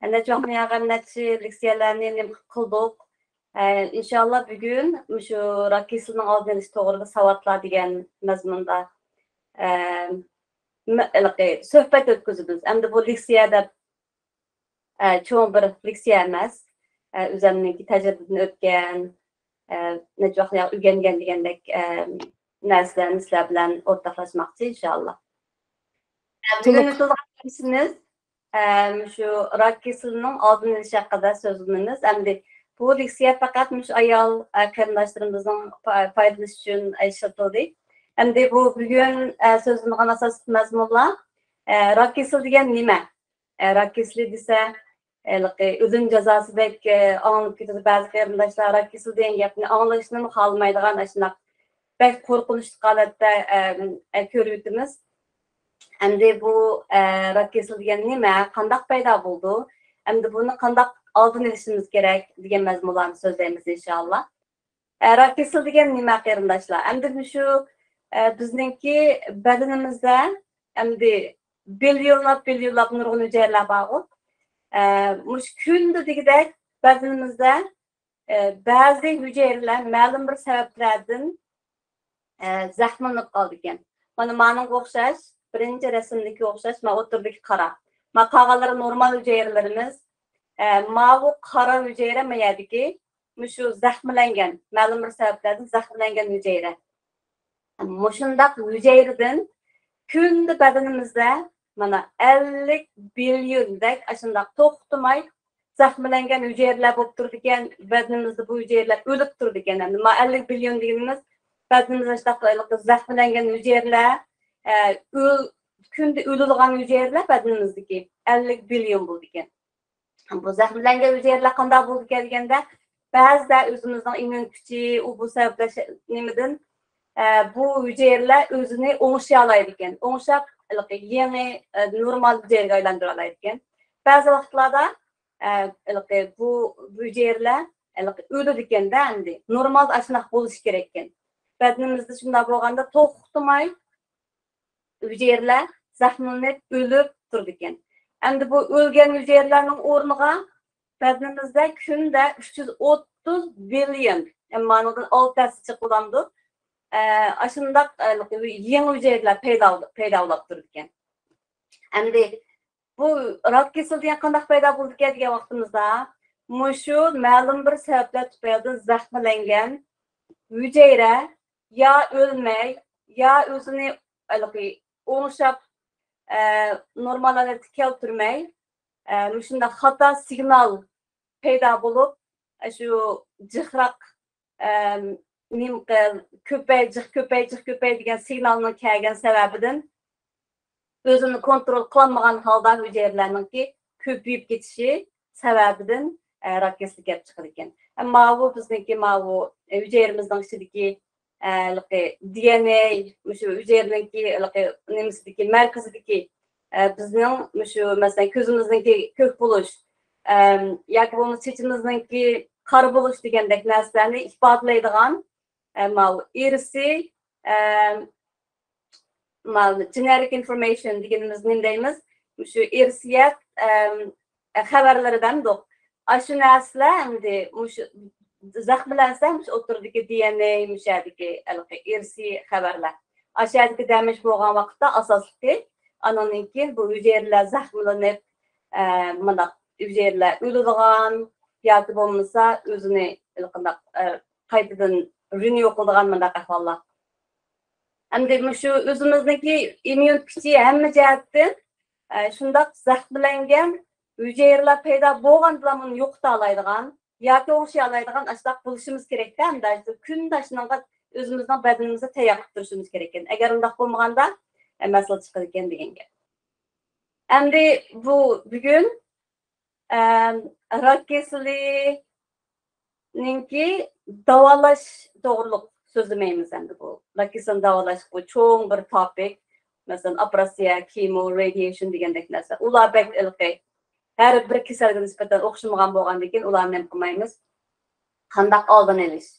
Ana çok meğerletçi leksiyalarını kıldık. İnşallah bugün şu rakisinin aldığın işte doğru savatlar diyen mezmunda söhbet ötküzübüz. Hem de bu leksiyada çoğun bir leksiya emas. Üzerindeki tecrübesini ötken, ne çok ya ügengen degendek narsalarni sizlar bilan o'rtoqlashmoqchi inşallah. Bugün o'rtoqlashishimiz şu rak kesilinin aldığını ilish haqida so'zlaymiz. Endi bu leksiya faqat şu ayol qarindoshlarımızın foydalanishi uchun ishlatildi. Endi bu bugün so'zlangan asosiy mazmunlar rak kesil degan nima? Rak kesili desa o'lim jazosidek anglab ketadi ba'zi qarindoshlar rak kesil degan gapni anglashni xohlamaydigan shunaq bek qo'rqinchli holatda ko'rib o'tamiz. Endi bu rak kesil degan nima, qandaq paydo bo'ldi? Endi buni qandaq oldini olishimiz kerak degan mazmunlarni so'zlaymiz inshaalloh. Rak kesil degan nima qarindoshlar? Endi shu bizningki badanimizda endi bilyonlab nurg'un hujayralar bor. Mush kunda degidek badanimizda ba'zi hujayralar ma'lum bir sabablardan zaxmlanib qoldi ekan. Mana ma'noga o'xshash birinchi rasmdagi o'xshash ma o'tirdagi qara. Ma qolganlari normal hujayralarimiz. Ma bu qara hujayra mayadiki, shu zaxmlangan, ma'lum bir sabablardan zaxmlangan hujayra. Mushundaq hujayradan kunda badanimizda mana 50 bilyondek ashundaq to'xtamay zaxmlangan hujayralar bo'lib turdi ekan, badanimizda bu hujayralar o'lib turdi ekan. Ma 50 bilyon deganimiz badanimizda zaxmlangan hujayralar kunda o'ladigan hujayralar badanimizdagi 50 bilyon bo'ldi ekan. Bu zaxmlangan hujayralar qanday bo'ldi ekan deganda, ba'zida o'zimizning immun kuchi bu sabablar nimadan bu hujayralar o'zini o'ngshaya oladi ekan. O'ngshab yangi normal hujayraga aylantira oladi ekan. Ba'zi vaqtlarda bu hujayralar o'ladi ekanda, endi normal ashnaq bo'lishi kerak ekan. Badanimizda shunday bo'lganda to'xtamay hujayralar zaxmlanib o'lib turdi ekan. Endi bu o'lgan hujayralarning o'rniga badanimizda kunda 330 bilyon, ma'nodan 6tasi chiqib ashundaq yangi hujayralar paydo bo'lib turdi ekan. Endi bu rak kesil degan qanday paydo bo'ldi ekan degan vaqtimizda shu ma'lum bir sabablar tufayli zaxmlangan hujayra ya o'lmay, ya o'zini o'ngshab normal holatga keltirmay, shunda xato signal paydo bo'lib, shu jihraq ko'pay degan signalning kelgan sababidan o'zini kontrol qilolmagan holda hujayralarningki ko'payib ketishi sababidan rak kesili kelib chiqadi ekan. Ammo bu bizniki bu hujayramizning ichidagi DNA shu hujayraningki nimasidagi markazidagi bizning shu masalan ko'zimizningki ko'k bo'lish yoki bo'lmasa chechimizningki qora bo'lish degandek narsalarni ifodalaydigan irsi generic information deganimiz nima deymiz? Shu irsiyat xabarlaridandir. Shu narsalar endi shu zaxmlansa o'tirdagi DNA mushadagi irsi xabarlar. Ashadagi damaj bo'lgan vaqtda asosli anoninki bu hujayralar zaxmlanib mana hujayralar o'ladigan yoki bo'lmasa o'zini qaytadan renew qiladigan bunday ahvollar. Endi shu o'zimizniki immun kuchi hamma jihatdan shundoq zaxmlangan hujayralar paydo bo'lganda uni yo'qota oladigan yoki o'ngshaya oladigan ashtaq bo'lishimiz kerak-da. Endi kunda shunaqa o'zimizning badanimizda tayyor qilib turishimiz kerak ekan. Agar unday bo'lmaganda masala chiqadi ekan degan gap. Endi bu bugun rak kesilininki davolash to'g'riliq so'zlamaymiz endi bu. Rak kesilini davolash bu cho'ng bir topik. Masalan, operatsiya, kemo, radiation degandek narsa. Ular bek ilqi. Her bir kasalga nisbatan o'xshamagan bo'lgandan keyin ularni ham qilmaymiz. Qandaq oldin olish.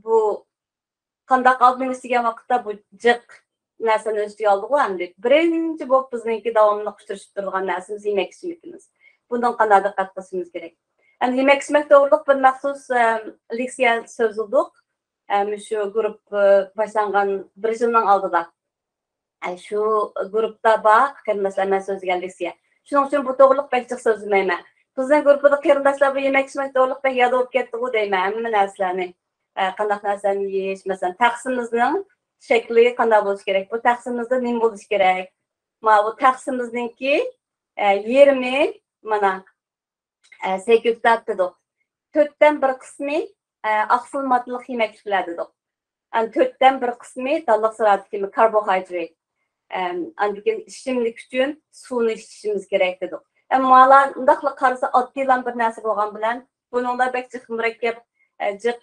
Bu qandaq oldin olish degan vaqtda bu jiq narsani o'ziga oldik endi. Birinchi bo'lib bizningki davomli qushtirishib turgan narsamiz yemek ichimlikimiz. Bundan qanday diqqat qilishimiz kerak. Endi yemek ichmak to'g'riliq bir maxsus leksiya so'zildik. Shu guruh boshlangan bir yilning oldida. Shu guruhda bor qarindoshlar men so'zlagan leksiya. Shuning uchun bu to'g'riliq bekchiq so'zlayman. Bizning guruhda qarindoshlar bu yemek ichmak to'g'riliq bek yod bo'lib ketdi-ku deyman. Hamma narsalarni. Qanday narsani yeyish, masalan, taqsimimizning shakli qanday bo'lishi kerak? Bu taqsimimizda nima bo'lishi kerak? Mana bu taqsimizningki yerimi mana 8 dedik. 4dan bir qismi aqsil moddalik yemekliklar dedik. 4dan bir qismi dalliq siratidagi karbohidrat. Andikin ishimlik uchun suvni ichishimiz kerak dedik. Ammo undaqla qarasa oddiylan bir narsa bo'lgan bilan buningda bekchiq murakkab jiq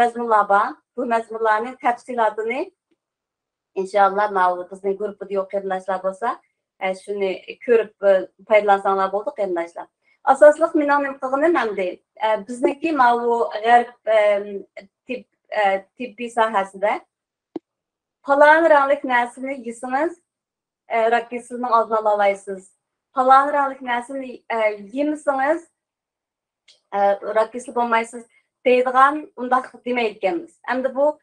mazmunlar bor. Bu mazmunlarning tafsilotini inshaalloh mana bizning guruhda yo'q qarindoshlar bo'lsa, shuni ko'rib foydalansanglar bo'ldi qarindoshlar. Asosliq mening nima qilganim endi bizniki mana bu g'arb tibbiy sohasida falon ranglik narsani yesangiz rak kasalligining oldini ola olasiz. Falon ranglik narsani yemasangiz rak kasali bo'lmaysiz deydigan undaq demaydi ekanmiz. Endi bu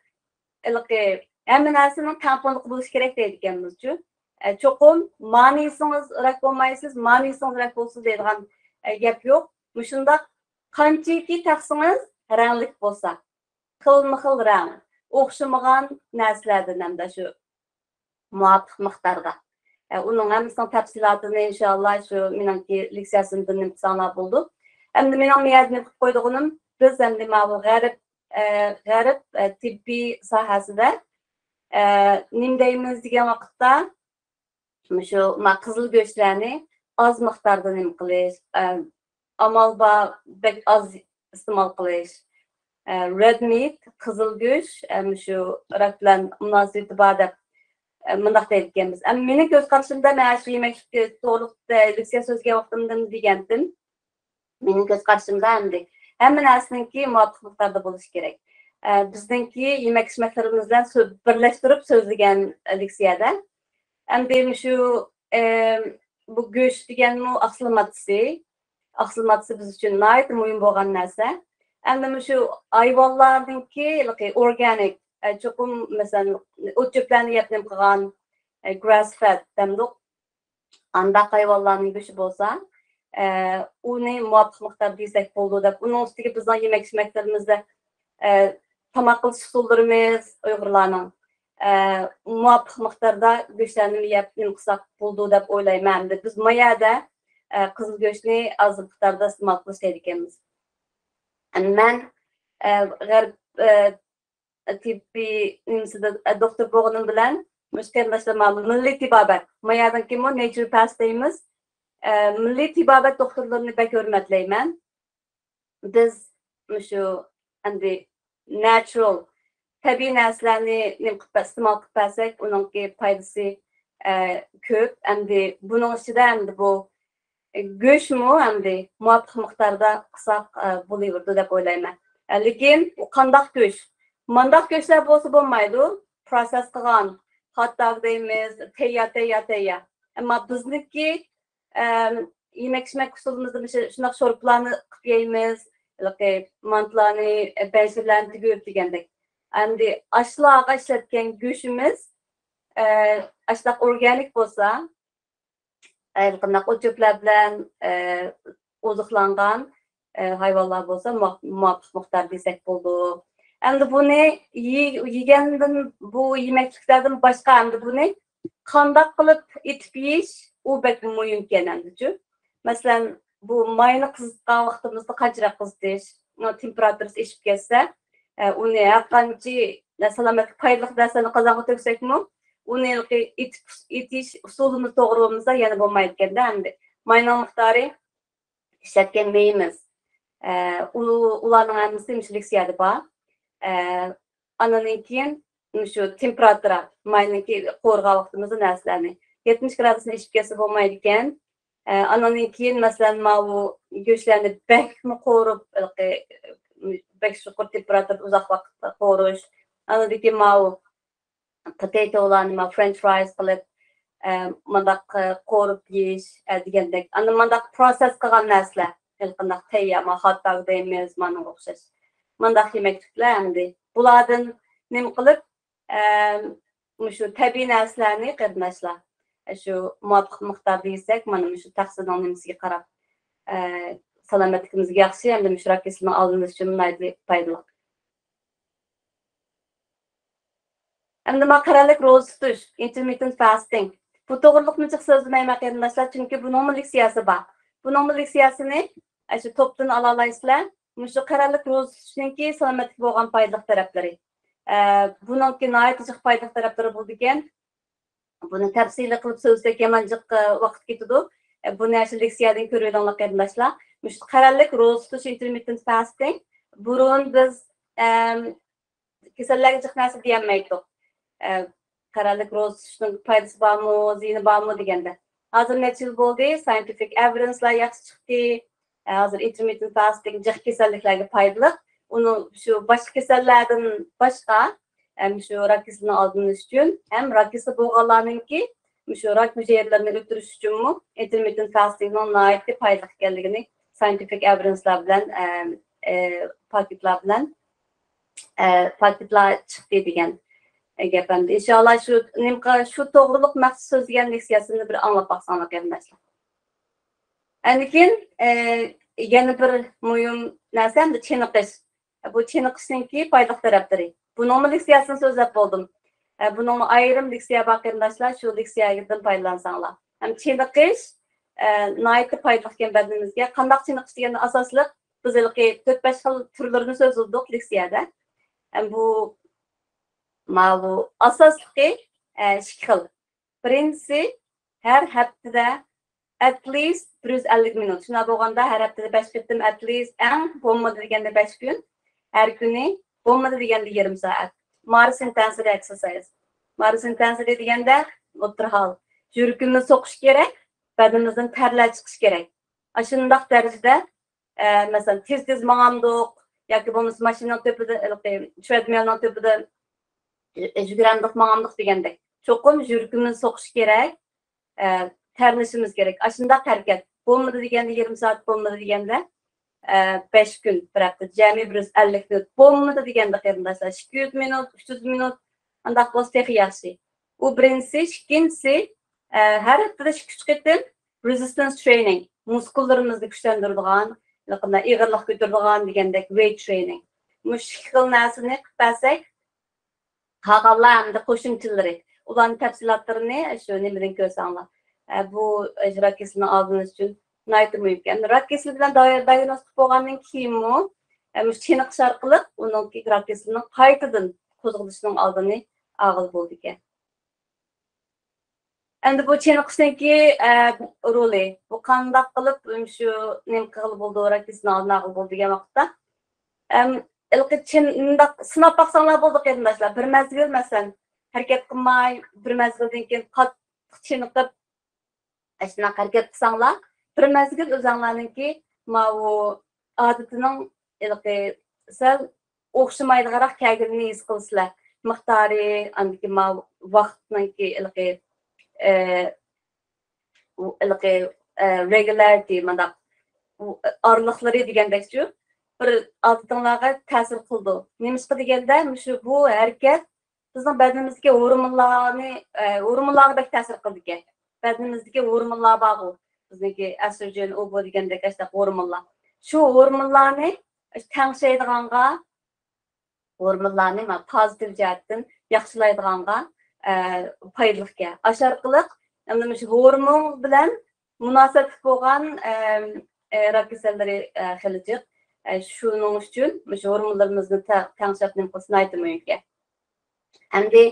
hamma narsaning tamponliq bo'lishi kerak deydi ekanmiz-ku. Cho'qim mani yesangiz rak bo'lmaysiz, mani yesangiz rak bo'lsiz deydigan gap yo'q. Shundaq qanchaki taqsangiz ranglik bo'lsa, xilma-xil rang, o'xshamagan narsalardan hamda shu muvofiq miqdorda. Uning hammasini tafsilotini inshaalloh shu meningki leksiyasimda nimsanglar bo'ldi. Endi mening niyatni qilib qo'ydiganim biz endi mana bu g'arb tibbiy sohasida nim deymiz degan vaqtda shu qizil go'shtlarni oz miqdorda nim qilish, amal bor bek oz iste'mol qilish. Red meat, qizil go'sht, shu rak bilan munosabati bor deb mundaq deyotganmiz. Mening ko'z qarashimda mana shu yemak to'liq leksiya so'zga vaqtimda degandim. Mening ko'z qarashimda endi hamma narsaniki muvofiq miqdorda bo'lishi kerak. Bizningki yemak ichmaklarimiz bilan birlashtirib so'zlagan leksiyada endi shu bu go'sht deganmi aqsil moddasi. Aqsil moddasi biz uchun nihoyat muhim bo'lgan narsa. Endi shu hayvonlarningki organik cho'qim masalan o't cho'plarni yeb qilgan grass fed demdik. Anda hayvonlarning go'shti bo'lsa, uni muvofiq miqdorda yesak bo'ldi deb uning ustiga bizning yemak ichmaklarimizda tamoq qilish usullarimiz Uyg'urlarning muvofiq miqdorda go'shtlarni yeb qilsak bo'ldi deb o'ylayman. Biz mayada qizil go'shtni oz miqdorda iste'mol qilish ekanmiz. Men g'arb tibbiy nimsida doktor bo'lganim bilan mushkillar milliy tibobat mayadan kim naturopath deymiz. Milliy tibobat doktorlarini bek hurmatlayman. Biz shu endi natural tabiiy narsalarni iste'mol qilib bersak, uningki foydasi ko'p. Endi buning ichida endi bu go'shtmi endi muvofiq miqdorda qilsak bo'laverdi deb o'ylayman. Lekin qandoq go'sht? Mandaq go'shtlar bo'lsa bo'lmaydi. Proses qilgan hot dog deymiz, tayyor. Ammo bizniki yemak ichmak usulimizda shunday sho'rplarni qilib yeymiz, mantlarni, benzirlarni tugib degandek. Endi ashlarga ishlatgan go'shtimiz ashlar organik bo'lsa, qanday o'choqlar bilan oziqlangan hayvonlar bo'lsa, muvofiq miqdorda yesak bo'ldi. Endi buni yegandan bu yemakliklardan boshqa endi buni qanday qilib etib yeyish u bek muhim ekan-ku. Masalan, bu mayni qizitgan vaqtimizda qanchalik qizitish, temperaturasi eshib ketsa, uni har qancha salomatlik foydali narsani qozonga to'ksakmi, uni etish usulini to'g'ri bo'lmasa yana bo'lmaydi ekanda. Endi mayning miqdori ishlatgan mayimiz. Ularning hammasi leksiyada bor. Andan keyin shu temperatura mayniki qo'rg'a vaqtimizda narsalarni 70 gradusni eshib ketsa bo'lmaydi ekan. Andan keyin masalan mana bu go'shtlarni bakmi qo'rib, bak shu temperaturada uzoq vaqt qo'rish. Andan keyin mana bu potato French fries qilib, mandaq qo'rib yeyish degandek. Ana mandaq process qilgan narsalar, qandaq tayyor, hot dog deymiz, mana o'xshash. Mandaq yemekliklar endi. Bulardan nima qilib, shu tabiiy narsalarni qirnashlar. Shu muvofiq miqdorda yesak, mana shu taqsimning nimasiga qarab, salomatligimizga yaxshi, hamda shu rak kasalining oldini uchun foydali. Endi makaralik ro'za tutish, intermittent fasting. Bu to'g'riliqni so'zlamayman qarindoshlar, chunki buning leksiyasi bor. Buning leksiyasini shu topdan ola olasizlar. Shu qaralik ro'za tutishningki salomatlik bo'lgan foydali taraflari. Buningki nihoyat foydali taraflari bo'ldi ekan. Buni tafsili qilib so'zsak yamanjiq vaqt ketadi. Buni shu leksiyadan ko'rayotganlar qarindoshlar. Shu qaralik ro'za tutish, intermittent fasting. Burun biz kasallarga jiq narsa deyolmaydik. Qaralik ro'za tutishning foydasi bormi, ziyni bormi deganda. Hozir necha yil bo'ldi, scientific evidence'lar yaxshi chiqdi. Hozir intermittent fasting jiq kasalliklarga foydali. Uni shu boshqa kasallardan boshqa shu rak kasalini oldinish uchun ham rak kasali bo'lganlarningki shu rak hujayralarni o'ldirish uchunmi intermittent fastingning nihoyat foydali ekanligini scientific evidence'lar bilan paketlar chiqdi degan. Gapimda inshaalloh shu to'g'riliq maqsad so'zlagan leksiyasini bir anglab baqsanlar qarindoshlar. Lekin yana bir muhim narsa hamda chiniqish. Bu chiniqishningki foydali taraflari. Buning leksiyasini so'zlab bo'ldim. Buning ayrim leksiya bor qarindoshlar, shu leksiyadan foydalansanglar. Ham chiniqish nihoyat foydali ekan badanimizga. Qanday chiniqish deganda asosli biz 4-5 xil turlarini so'zladik leksiyada. Bu asosli xil. Birinchisi her haftada at least 150 minut. Shuna bo'lganda har haftada 5 qitim at least eng bo'lmadi deganda 5 kun, har kuni bo'lmadi deganda 20 soat. Mars intensity exercise. Mars intensity deganda o'tirhal. Yuragimizni so'qish kerak, badanimizdan terlar chiqish kerak. Shundaq darajada masalan tez ma'amdoq yoki bo'lmasa mashinaning tepida, treadmillning tepida yugurandıq, mağamdıq degandek. Çoxum yuragimiz so'qish kerak, terlashimiz kerak. Shundaq harakat. Bo'lmadi deganda 20 soat, bo'lmadi deganda 5 kun, bir hafta jami 150 minut. Bo'lmadi deganda qarindoshlar 200 minut, 300 minut andaq bo'lsa yaxshi. U birinchisi, ikkinchisi har haftada 2 qitim resistance training, muskullarimizni kuchlantiradigan, ig'irlik ko'taradigan degandek weight training. Mush xil narsani qilib bersak Qağallar hamda qo'shimchalari. Ularning tafsilotlarini shu nimadan ko'rsanglar. Bu rak kasalini oldinish uchun nihoyat muhim. Rak kasali bilan diagnostik bo'lgandan keyinmi, chiniqish orqali uning rak kasalining qaytadan qo'zg'alishining oldini olib bo'ldi ekan. Endi bu chiniqishningki roli, bu qanday qilib shu nima qilib bo'ldi, rak kasalining oldini olib bo'ldi degan vaqtda sinab baqsanglar bo'ldi qarindoshlar. Bir mezgil masalan harakat qilmay, bir mezgildan keyin qattiq chiniqib shunaqa harakat qilsanglar, bir mezgil o'zinglarningki bu odatining sal o'xshamaydiganroq kelganini his qilsizlar. Miqdori, andiki vaqtningki regularity mandaq orliqlari degandek-ku bir odatinglarga ta'sir qildi. Nimasi deganda, bu harakat bizning badanimizga hormonlarga ta'sir qildi ekan. Badanimizga hormonlar bor. Bizniki estrogen, obo degandek hormonlar. Shu hormonlarni tangshaydiganga, hormonlarni pozitiv jihatdan yaxshilaydiganga foydali ekan. Asharqiliq, endi shu hormon bilan munosabat bo'lgan rak kasallari xilijiq. Shuning uchun shu hormonlarimizni tanglab qilishni aytmoq ekan. Endi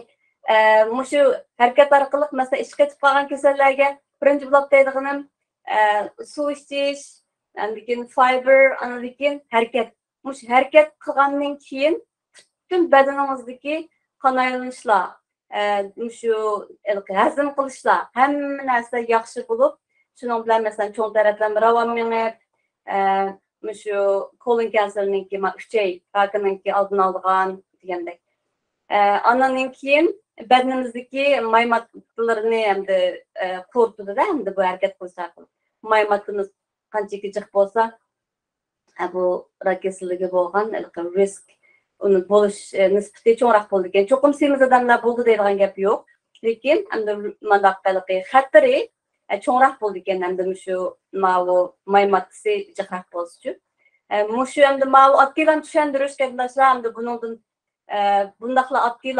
shu harakat orqali masalan ishga chiqib qolgan kasallarga birinchi bo'lib deydiganim suv ichish, keyin fiber, keyin harakat. Shu harakat qilgandan keyin butun badaningizdagi qon aylanishlar, shu hazm qilishlar, hamma narsa yaxshi bo'lib, shuning bilan masalan cho'ng tarafdan ravon minib, shu kolon kanserininki 3 rakininki oldini olgan degandek. Ondan keyin bedenimizdeki may maddelarını hem de korkutuda da hem de bu hareket kılsak. May maddemiz qanchaki jiq bolsa, bu rak kasalligi bo'lgan risk uni bo'lish nisbati cho'nroq bo'ldi ekan. Cho'qim semiz odamlar bo'ldi deydigan gap yo'q. Lekin endi mandaq qiliqi xatri cho'nroq bo'ldi ekan endi shu may maddasi jiqroq bo'lishi. Mushu endi oddiy tushundirish qarindoshlar endi buningdan bundaqla oddiy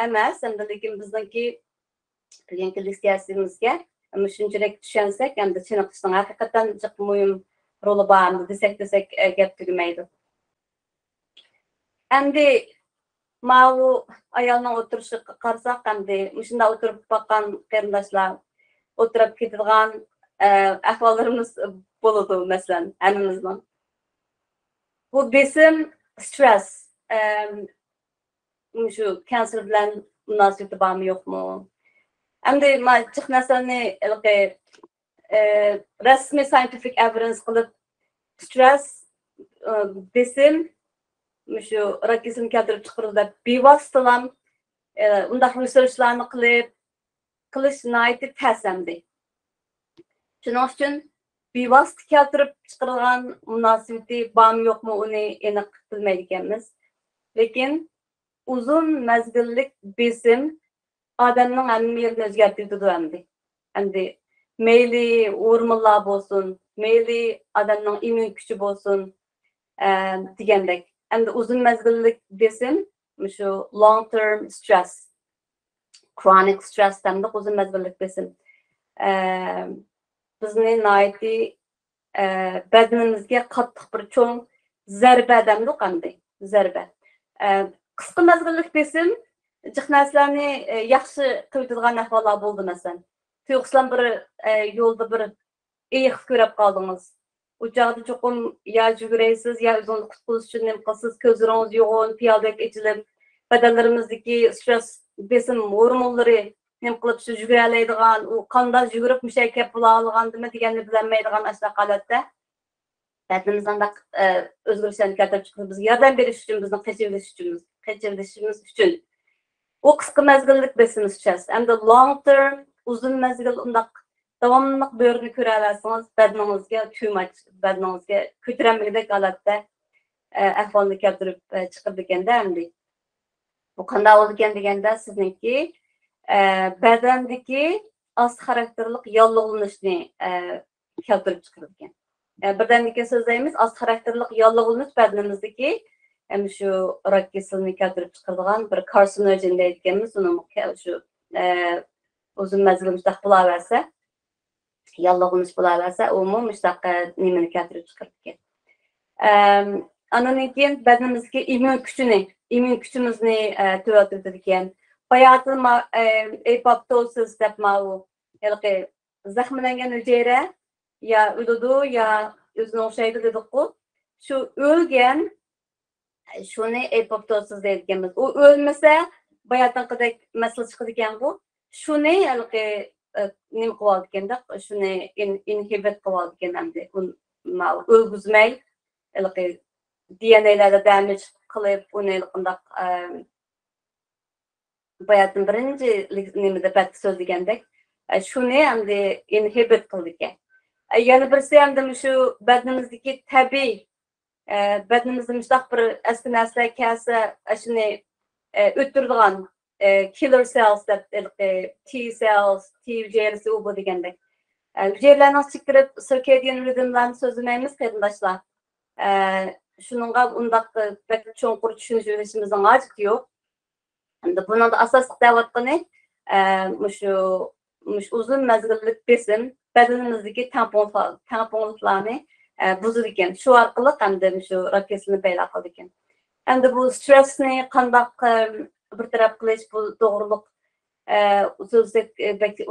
emas, endi lekin bizningki listeyasimizga shunchalik tushunsak, endi chiniqishning haqiqatan jiq muhim roli bor desek gap tugamaydi. Endi ayolning o'tirishi qarasak, endi shunda o'tirib baqqan qarindoshlar o'tirib ketadigan ahvollarimiz bo'ladi, masalan, hammamizning. Bu besim, stress, shu kanser bilan munosabati bormi yo'qmi? Endi jiq narsani rasmiy scientific evidence qilib stress, besim shu rak kasalligini keltirib chiqaradi deb bevositalam undaq researchlarni qilish nihoyatda ta'samdi. Shuning uchun bevosita keltirib chiqarilgan munosabati bormi yo'qmi uni aniq bilmaydi ekanmiz. Lekin uzun mezgillik besim odamning hamma yerini o'zgartiradi endi. Endi mayli hormonlar bo'lsin, mayli odamning immun kuchi bo'lsin degandek. Endi uzun mezgillik besim shu long term stress, chronic stress hamda uzun mezgillik besim bizni nihoyatda badanimizga qattiq bir cho'ng zarba demdi qanday zarba. Qisqa mezgillik besim jiq narsalarni yaxshi qiladigan ahvollar bo'ldi masalan. Tuyuqsizlar bir yo'lda bir eyiq ko'rib qoldingiz. U chog'da cho'qim ya yuguraysiz, ya o'zingizni qutqarish uchun nima qilasiz, ko'zlaringiz yo'g'on, piyoldek ichilib, badanlarimizdagi stress besim hormonlari nima qilib shu yuguraydigan, u qonda yugurib mushakka bo'la olgandimi deganni bilmaydigan ashla holatda badanimizdan o'zgarishlarni keltirib chiqib bizga yordam berish uchun, bizni qechirishimiz uchun u qisqa mezgillik besim stress. Endi long term uzun mezgil undaq davomli bo'rini ko'ra olsangiz, badaningizga too much, badaningizga ko'tarilmaydigan holatda ahvolni keltirib chiqardi ekanda endi. Bu qanday bo'ldi ekan deganda sizningki badandagi oz xarakterlik yollig'lanishni keltirib chiqardi ekan. Birdaniga so'zlaymiz, oz xarakterlik yollig'lanish badanimizdagi shu rak kasalligini keltirib chiqaradigan bir karsinogen deydiganmiz, uni shu uzun mezgil mushtaq bo'laversa, yollig'lanish bo'laversa, u mushtaq nimani keltirib chiqardi ekan. Andan keyin badanimizga immun kuchimizni tugatadi ekan. Bayatın apoptosis deb zaxmlangan hujayra ya o'ladi ya o'zini o'xshaydi dedik-ku. Shu o'lgan shuni apoptosis deydiganmiz. U o'lmasa bayatınqidek masala chiqadi ekan bu. Shuni nima qilib oldi ekanda, shuni inhibit qilib oldi ekan endi. O'lgizmay DNA'larda damage qilib uni qandaq bayatın birinci nimada bat so'zlagandek shuni endi inhibit qildi ekan. Yana birisi endi shu badanimizdagi tabiiy badanimizda mushtaq bir asli narsa kelsa shuni o'tiradigan killer cells deb T cells, T hujayrasi u bu degandek. Hujayralarning kirib circadian rhythmlarni so'zlamaymiz qarindoshlar. Shuningga undaq cho'nqur tushunishimizning hojati yo'q. Endi bunun asosli da'vatqani shu uzun mezgillik besim badanimizdagi tamponliklarni buzadi ekan. Shu orqali hamda shu rak kasalligini paydo qiladi ekan. Endi bu stressni qandaq bir taraf qilish bu to'g'riliq so'zda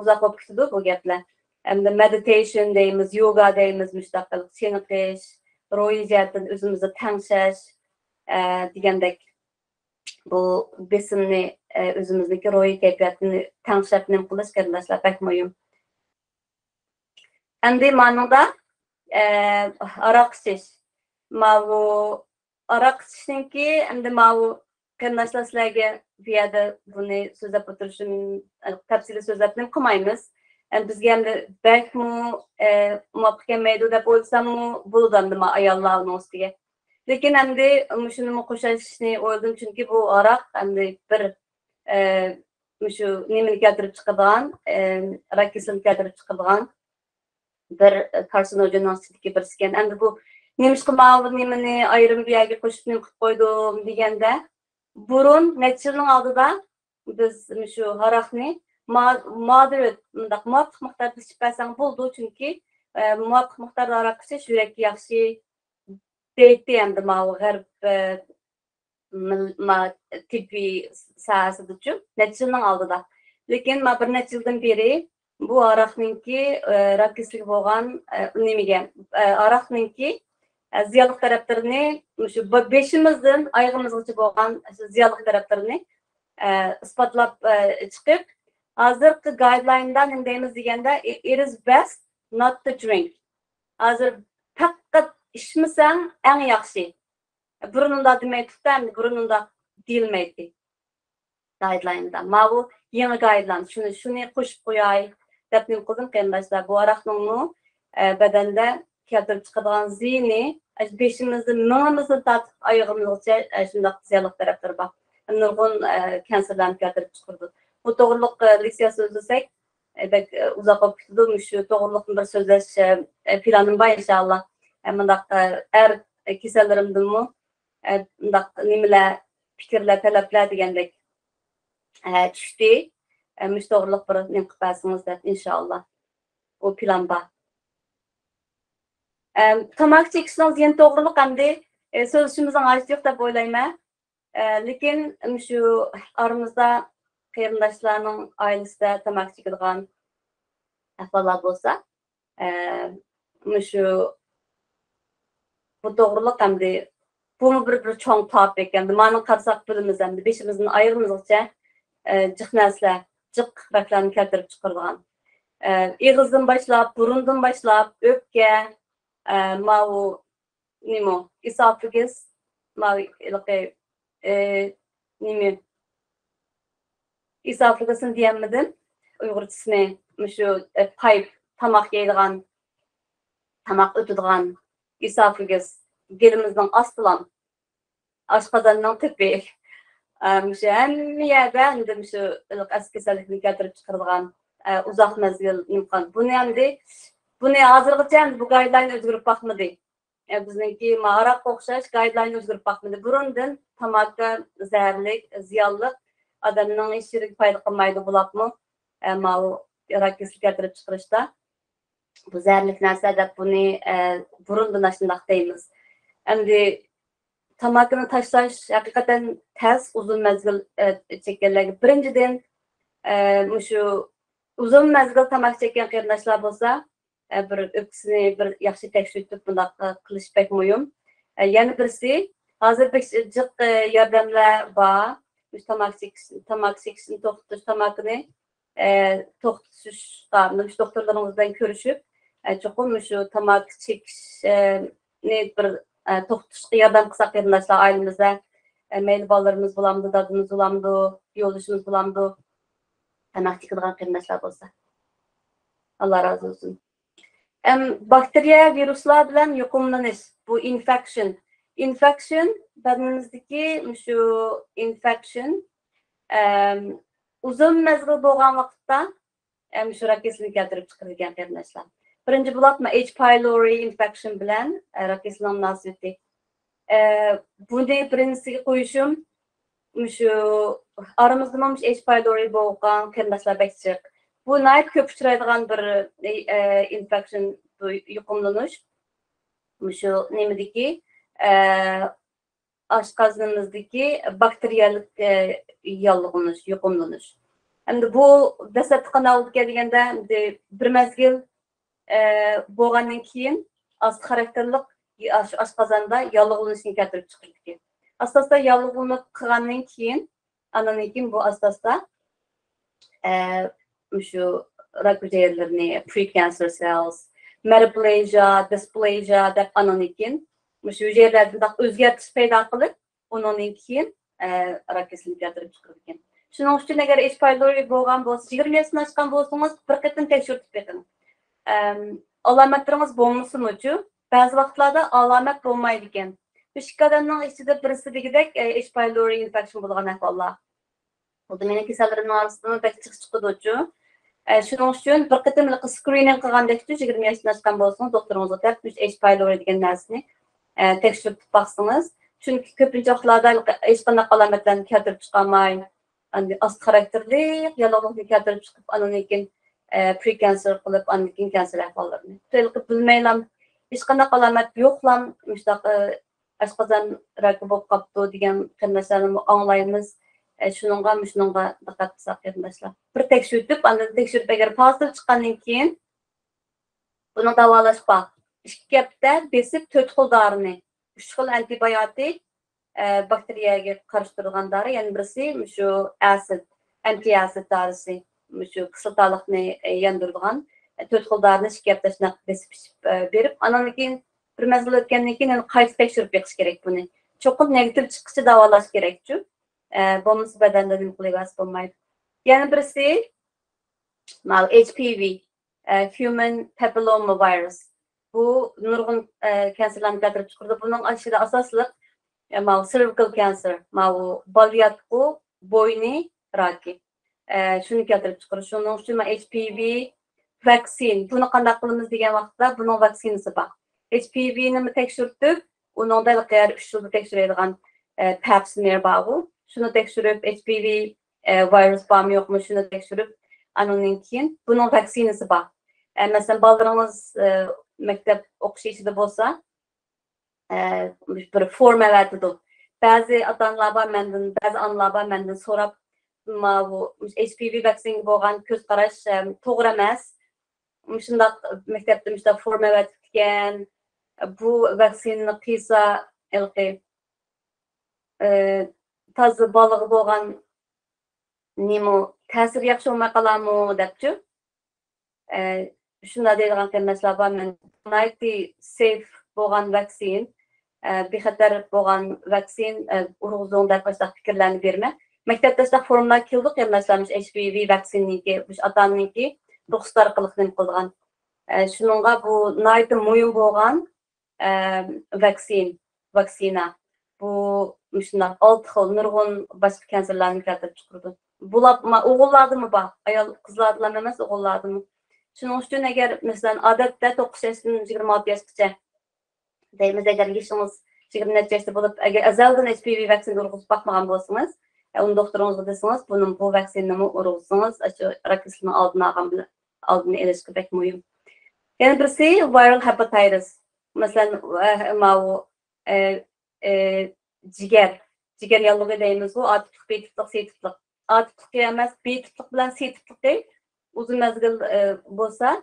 uzoq bo'lib ketadi bu gaplar. Endi meditation deymiz, yoga deymiz, mushtaqil chiniqish, ro'yi jihatdan o'zimizni tangshash degandek bu besimni o'zimizniki ro'yi kayfiyatini tanishib nima qilish qarindoshlar pek muhim. Endi ma'noda aroq ichish. Aroq ichishninki endi Qarindoshlar sizlarga bu yerda buni so'zlab o'tirishim, tafsili so'zlabni qilmaymiz. Bizga endi balki muvofiq kelmaydi deb o'ylsammi, bo'ladi endi ayollarning ustiga. Lekin endi shuni qo'shishni o'yladim, chunki bu aroq endi bir shu nimani keltirib chiqadigan, rak kasalini keltirib chiqadigan bir karsinogenlikki bir skan. Endi bu nemishqa ma'lum nimani ayrim bir yerga qo'shib nim qilib qo'ydim deganda, burun necha yilning oldida biz shu aroqni moderate muvofiq miqdorda ichib bersang bo'ldi, chunki muvofiq miqdorda aroq ichish yurakka yaxshi deydi endi g'arb tibbiy sahasida uchun necha yilning oldida. Lekin bir necha yildan beri bu aroqninki rak kasalligi bo'lgan nimaga aroqninki ziyonli taraflarini shu beshimizdan oyog'imizgacha bo'lgan ziyonli taraflarini isbotlab chiqib, hozirgi guideline'da nima deymiz deganda, it is best not to drink. Hozir faqat ichmasang eng yaxshi. Burununda demaydi-da, burununda deyilmaydi guideline'da. Mana bu yangi guideline. Shuni qo'shib qo'yay deb nim qildim qarindoshlar. Bu aroqning badanda keltirib chiqadigan ziyni beshimizni, mingimizni tortib oyog'imizgacha shunday ziyonli taraflari bor. Nurg'un kanserlarni keltirib chiqardi. Bu to'g'riliq leksiya so'zlasak, uzoq bo'lib ketdi. Shu to'g'riliqni bir so'zlash planim bor inshaalloh. Bundaq kasallarimdimi nimalar, fikrlar, talablar degandek tushdi. To'g'riliq bir nim qilib bersangiz deb inshaalloh. O plan bor. Tamak chekishning ziyon to'g'riliq endi so'zishimizning hojati yo'q deb o'ylayman. Lekin shu aramizda qarindoshlarning oilasida tamak chekadigan ahvollar bo'lsa, shu bu to'g'riliq endi bu bir cho'ng topik endi ma'ni qarsak bilamiz endi beshimizning oyog'imizgacha jiq narsalar, jiq raklarni keltirib chiqaradigan. Eg'izdan boshlab, burundan boshlab, o'pka, mau nima, esophagus, mau nima esophagus diyemmedim. Uyg'urchasini shu pipe tamoq yeydigan, tamoq o'tadigan esophagus gelimizning ostidan oshqozonning tepi. Shu hamma yerda endi shu kasallikni keltirib chiqaradigan uzoq mezgil imkon. Buni hozirgacha bu guideline o'zgarib boqmadi. Bizningki aroq o'xshash guideline o'zgarib boqmadi. Burundan tamoqqa zararlik, ziyonli odamning ishiga foyda qilmaydi bo'lapmi? Mau rak kasallik keltirib chiqarishda bu zararlik narsa deb buni burundan shundoq deymiz. Endi tamoqni tashlash haqiqatan tez, uzun mezgil chekkanlarga birinchidan shu uzun mezgil tamoq chekkan qarindoshlar bo'lsa, bir o'pkasini bir yaxshi tekshirib bundoq qilish pek muhim. Yana birisi, hozir jiq yordamlar bor. Tamoq chekishni to'xtatish, tamoqni to'xtatishga doktorlaringizdan ko'rishib, cho'qim shu tamoq chekishni bir to'xtatishga yordam qilsak qarindoshlar ailemizda, mayli bolalarimiz bo'lamdi, dadimiz bo'lamdi, yo'ldoshimiz bo'lamdi, tamoq chekadigan qarindoshlar bo'lsa. Alloh rozi bo'lsin. Bakteriya, viruslar bilan yuqumlanish, bu infection. Infection badanimizdagi shu infection uzun mezgil bo'lgan vaqtda shu rak kasalligini keltirib chiqaradigan qarindoshlar. Birinchi bo'lib H. pylori infection bilan rak kasalligining munosabati. Buni birinchisiga qo'yishim shu aramizda H. pylori bo'lgan qarindoshlar bekchiq. Bu nayt ko'p uchraydigan bir infection, bu yuqumlanish. Shu nimadagi oshqozonimizdagi bakteriyalik yolg'inish, yuqumlanish. Endi bu dastlabki qanday deganda bir mezgil bo'lgandan keyin asti xarakterlik oshqozonda yolg'inishni keltirib chiqardi. Asosda yolg'inlik qilgandan keyin, andan keyin bu asosda shu rak hujayralarni, precancer cells, metaplasia, dysplasia deb andan keyin shu hujayralarda o'zgartirish paydo qilib, undan keyin rak kesilini keltirip chiqargan. Shuning uchun agar H pylori bo'lgan bo'lsa, 20 yoshdan oshgan bo'lsangiz, bir qatim tekshirib beqing. Alomatlaringiz bo'lmasa-chi, ba'zi vaqtlarda alomat bo'lmaydi ekan. Bu ikki odamning ichida birisi degidek H pylori infection bo'lgan ahvollar. Bu da mening kasallarning orasidan pek chiqdi-chi. Shuning uchun bir qatim screening qilgandek-chi, 20 yoshdan oshgan bo'lsangiz, doktoringizga kelib H pylori degan narsani tekshirib baqsangiz. Chunki ko'pincha vaqtlarda hech qanday alomatlarni keltirib chiqarmay, ast xarakterli yalog'likni keltirib chiqib, andan keyin pre-cancer qilib, andan keyin kanser ahvollarini. To'liq bilmaylam, hech qanday alomat yo'qlam, mushtaq ashqozon raki bo'lib qolibdi degan qilmishlarni anglaymiz. Shuningga diqqat qilsak qarindoshlar. Bir tekshirib, andan tekshirib agar pozitiv chiqqandan keyin buni davolash bor. 2 hafta besib 4 xil dorini, 3 xil antibiotik bakteriyaga qarshi turgan dori, yana birisi shu anti-acid dorisi, shu qisiltaliqni yondiradigan 4 xil dorini 2 hafta shunaq besib berib, andan keyin bir mazgil o'tgandan keyin qayta tekshirib beqish kerak buni. Cho'qim negativ chiqishi davolash kerak-ku. Bo'lmasa badanda nima qilyapsiz bo'lmaydi. Yana birisi HPV, human papilloma virus. Bu nurg'un kanserlarni keltirib chiqaradi. Buning ichida asosliq cervical cancer, balyatqu bo'yni raki. Shuni keltirib chiqaradi. Shuning uchun HPV vaccine. Buni qanday qilamiz degan vaqtda buning vaksinasi bor. HPV-ni tekshirib, uningda 3 yilda tekshiradigan pap smear bor. Shuni tekshirib, HPV virus bormi yo'qmi, shuni tekshirib, andan keyin buning vaksinasi bor. Masalan, bolalarimiz maktab o'qish ishida bo'lsa, bir forma vatidi. Ba'zi ota-onalar mendan, ba'zi onalar mendan so'rab, bu HPV vaksinaga bo'lgan ko'z qarash to'g'ri emas. Shundaq maktabda shundaq forma vatgan, bu vaksinani qilsa, toza balığı bo'lgan nima ta'sir yaxshi bo'lmay qolarmi debchi. Shunda deydigan qilmaslar bor. Men safe bo'lgan vaksin, bexatar bo'lgan vaksin urug'zonda boshqa fikrlarni berma. Maktabda shunday forumlar keldi, qilmaslarmish HPV vaksinniki, ota-onaniki ruxsat qilib qilgan. Shuningga bu nayt muhim bo'lgan vaksina. Bu shunday 6 xil nurg'un boshqa kanserlarni keltirib chiqardi. Bular o'g'illardimi bor, ayol qizlardan emas, o'g'illardimi. Shuning uchun agar masalan odatda 9 yoshdan 26 yoshgacha deymiz, agar yoshingiz 20 yoshda bo'lib, agar azaldan HPV vaksina urg'izib boqmagan bo'lsangiz, uni doktoringizga desangiz, bu vaksinani urg'izsangiz, shu rak kasalini oldini olishga bek muhim. Yana birisi viral hepatitis. Masalan, jigar yallığı deyimiz bu, A tiplik, B tiplik, C tiplik. A tiplik emas, B tiplik bilan C tiplik dey. Uzun mezgil bo'lsa,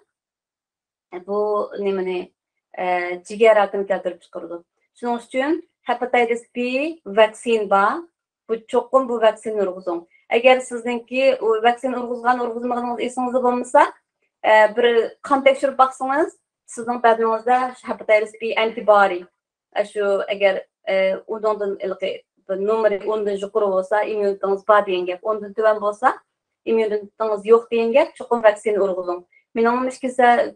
bu nimani jigar rakini keltirib chiqaradi. Shuning uchun hepatitis B vaksin bor. Bu cho'qim bu vaksin urg'izing. Agar sizningki vaksin urg'izmaganingizda esingizda bo'lmasa, bir qon tekshirib baqsangiz, sizning badaningizda hepatitis B antibody. Shu agar undan numeri 10dan yuqori bo'lsa, immunitetiniz bor degan gap. 10dan tuvan bo'lsa, immunitetiniz yo'q degan gap, cho'qim vaksin urg'izing. Mening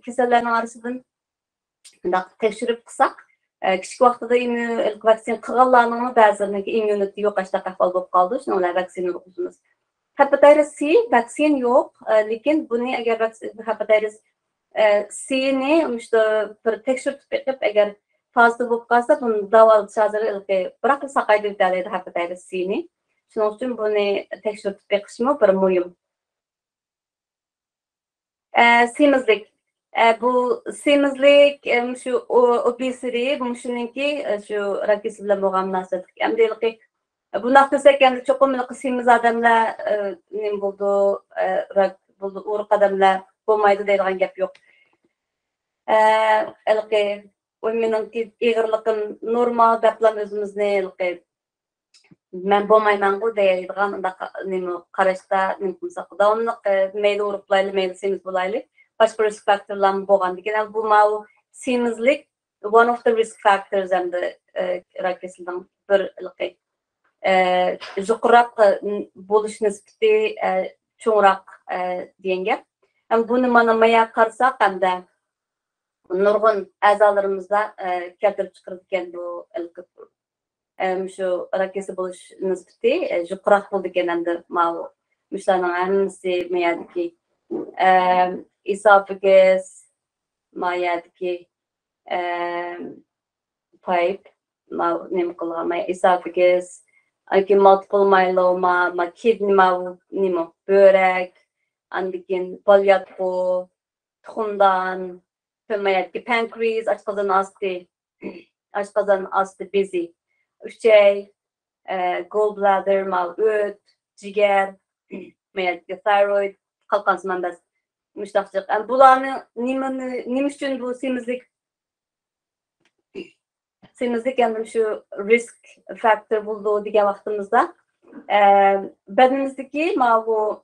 kasallarning orasidan bunday tekshirib qilsak, kichik vaqtida vaksin qilganlarning ba'zilarining immuniteti yo'qashda ahvol bo'lib qoldi. Shuninglar vaksin urg'izamiz. Hepatitis C vaksin yo'q, lekin buni agar hepatitis C-ni bir tekshirib beqib, agar pozitiv bo'lib qolsa, buni davolash hozirgi biroq saqaydi deydi hepatitis C-ni. Shuning uchun buni tekshirib beqishmi bir muhim. Semizlik. Bu semizlik shu obesity, bu shuningki shu rak kasali bilan bo'lgan munosabat. Hamdalik bu naqdsak endi cho'qim semiz odamlar nima bo'ldi, rak bo'ldi, o'riq odamlar bo'lmaydi deydigan gap yo'q. Meningki ig'irliqim normal deblam o'zimizni men bo'lmayman-ku deydigan nima qarashda nima qilsak, davomli mayli o'riqlayli, mayli semiz bo'layli. Boshqa risk faktorlar bo'lgan degan bu semizlik one of the risk factors and the rak kasalidan bir Juquraq buluş nisbeti çoğunraq deyen gap. Bunu mana maya qarasaq hamda nurgun azalarımızda keltirip chiqaradigan bu şu rakesi buluş nisbeti juquraq bo'ldi ekan endi ma muşlarning hammasi mayadiki esophagus mayadiki pipe ma nima qilgan esophagus multiple myeloma kidney nima börek andikin polyatko tuxumdan mayadiki pancreas aşqazan astı bezi üçey gallbladder öt jiger mayadiki thyroid qalqan manbas müştaqçıq bularni nima uchun bu semizlik yani şu risk factor buldu degan vaqtimizda bedenimizdeki bu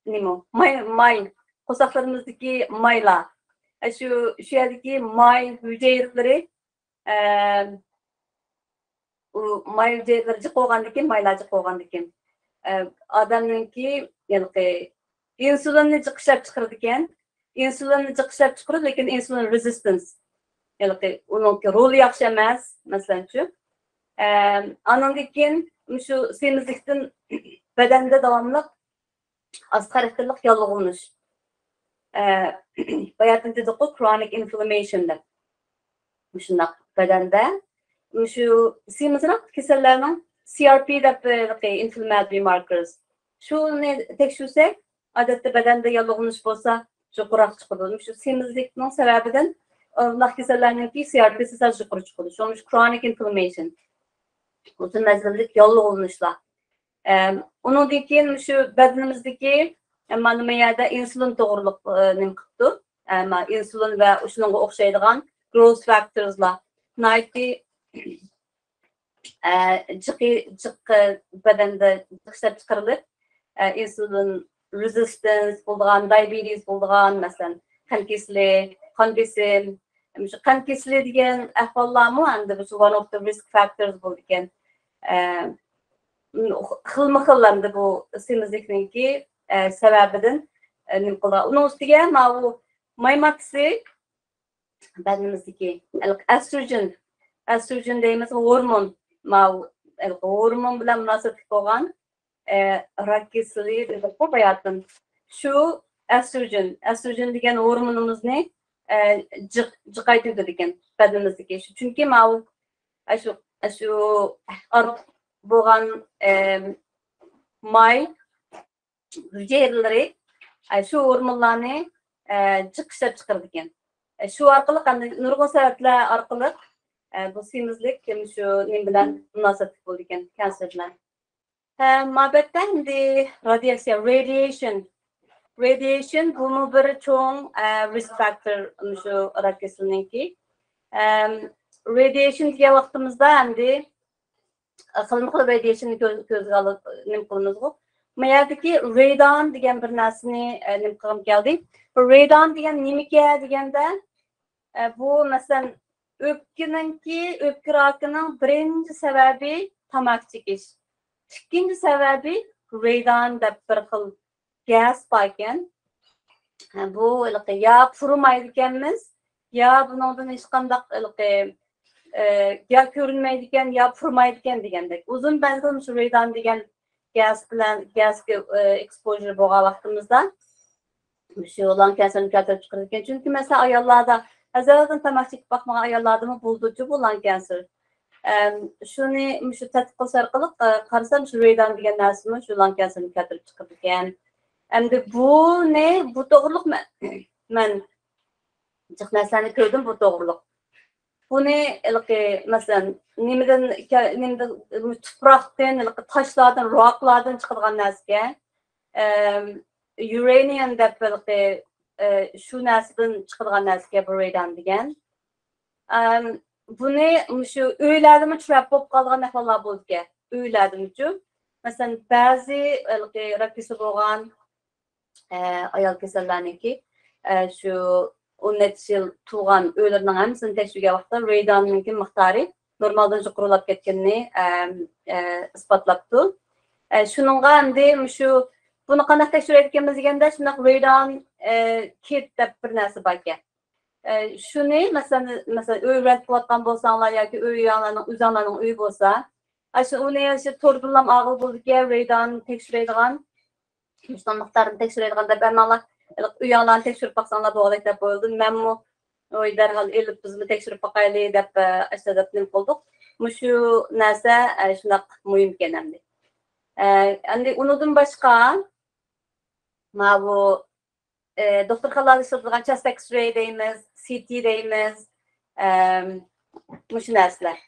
nima may qo'saqlarimizdagi maylar şu yerdagi may hücreleri may hücreleri qo'ygandan maylarni qo'ygandan odamninki yani insulinni chiqishlab chiqaradi ekan insulinni chiqishlab chiqaradi lekin insulin resistance yani onun roli yaxshi emas masalanchu andan keyin shu semizlikdan bedende davamlı az karakterlik yallig'lanish bayatın dedik o chronic inflammation deb shundaq bedende shu semizroq kasallarning CRP deb inflammatory markers shuni tekshirsak odatda bedende yallig'lanish bo'lsa juquraq chiqadi shu semizlikning sababidan Allah kasallarninki CRP'si sadece yuqori chiqadi shu chronic inflammation uzun mezgillik yallig'lanishlar undan keyin shu bedenimizdagi mana bu yerda insulin to'g'riliq nima qilibdi insulin va shunga o'xshaydigan growth factorslar jiq bedenda ishlab chiqarilib insulin resistance bo'lgan diabetes bo'lgan masalan qon kesili qon kesili degan ahvollarmi endi bu one of the risk factors bo'ldi ekan xilma-xil bu semizlikninki sababidan nima qiladi uni ustiga bu maymatisi bedenimizdagi estrogen deymiz hormon hormon bilan munosabatli bo'lgan rak kesili ko'payadi shu estrogen degan hormonimizni jiqaytirdi ekan bedenimizdagi chunki shu bo'lgan may hücreleri şu hormonlarni jiqishlab chiqardi ekan shu orqali nurg'un sabablar orqali bu semizlik shu nim bilan munosabatli bo'ldi ekan kanser bilan ma'batda endi radiation bu bir cho'ng risk factor shu rak kasalligininki radiation degan vaqtimizda endi xilma-xil radiationni ko'zga olib nima qilamiz mayadagi radon degan bir narsani nima qilib keldik radon degan nima deganda bu masalan o'pka rakining birinchi sababi tamaki chekish ikkinchi sababi radon deb bir xil gaz bor ekan bu ya purimaydi ekanmiz ya bundan hech qanday ya ko'rinmaydi ekan ya purimaydi ekan degandek uzun mezgil shu radon degan gazga exposure bo'lgan vaqtimizda shu lung kanserini keltirib chiqaradi ekan chunki masalan ayollarda azaldan tamaki chekib boqmagan ayollarda bo'ldi bu lung kanser shuni shu tadqiq qilish orqali qarasam shu radon degan narsani shu lung kanserini keltirib chiqardi ekan endi bu to'g'riliq man jiq narsani ko'rdim bu to'g'riliq buni masalan nimadan tuproqdan toshlardan roqlardan chiqadigan narsaga uranium deb shu narsadan chiqadigan narsaga bu radon degan buni shu uylarda uchrab bo'lib qolgan ahvollar bo'ldi ekan uylarda masalan ba'zi rak kasali bo'lgan ayol kasallarniki shu 10 yil tug'an uylarning hammasini tekshirgan vaqtda radonning miqdori normaldan yuqorilab ketganini isbotlabdi. Shuningga endi shu buni qanday tekshirayotganmiz deganda shunaq radon kit deb bir narsa bor ekan. Shuni masalan uy rent qilayotgan bo'lsanglar yoki o'zinglarning uyi bo'lsa, uni to'rbilam og'il bo'lgan radon tekshiradigan, shunday miqdorini tekshiradigan deb bermanglar. Uyinglarni tekshirib boqsanglar bo'ladi deb qo'yildi. Menmi oy darhol elib bizni tekshirib boqaylik deb deb nim qildik. Shu narsa shunaq muhim ekan endi. Endi undan boshqa bu doktorxonalarda ishlatilgan chest X-ray deymiz, CT deymiz, shu narsalar.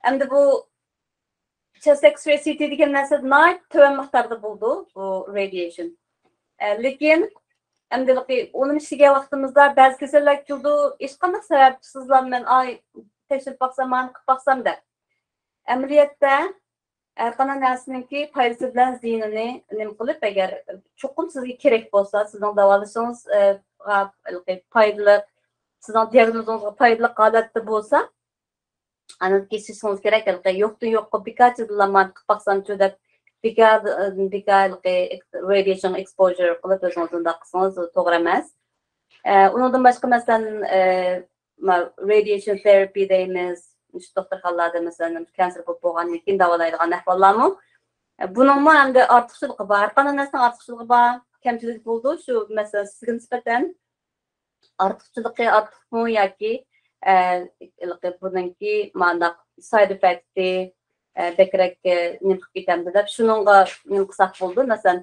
Endi bu chest X-ray, CT degan narsa to'g'ri miqdorda bo'ldi bu radiation. Lekin endi onun ishiga vaqtimizda ba'zi kasallar keldi, hech qanday sababsizlar men tekshirib boqsam, qilib boqsam deb. Amaliyotda har qanday narsaningki foydasi bilan ziyinini nima qilib, agar cho'qim sizga kerak bo'lsa, sizning davolashingiz foydali, sizning diagnozingizga foydali holatda bo'lsa, ani kesishingiz kerak. Yo'qdan yo'qqa bekachi bilan qilib boqsam-chu deb radiation exposure qilib o'zingizni qilsangiz to'g'ri emas. Undan boshqa masalan radiation therapy deymiz. Doktorxonalarda masalan kanser bo'lib bo'lgandan keyin davolaydigan ahvollarmi? Buningmi endi ortiqchiligi bor. Har qanday narsaning ortiqchiligi bor, kamchiligi bo'ldi. Shu masalan sizga nisbatan ortiqchiligi ortiqmi yoki buningki mana side effect'i bekrak nima qilib ketamdi deb shuningga nima qilsak bo'ldi. Masalan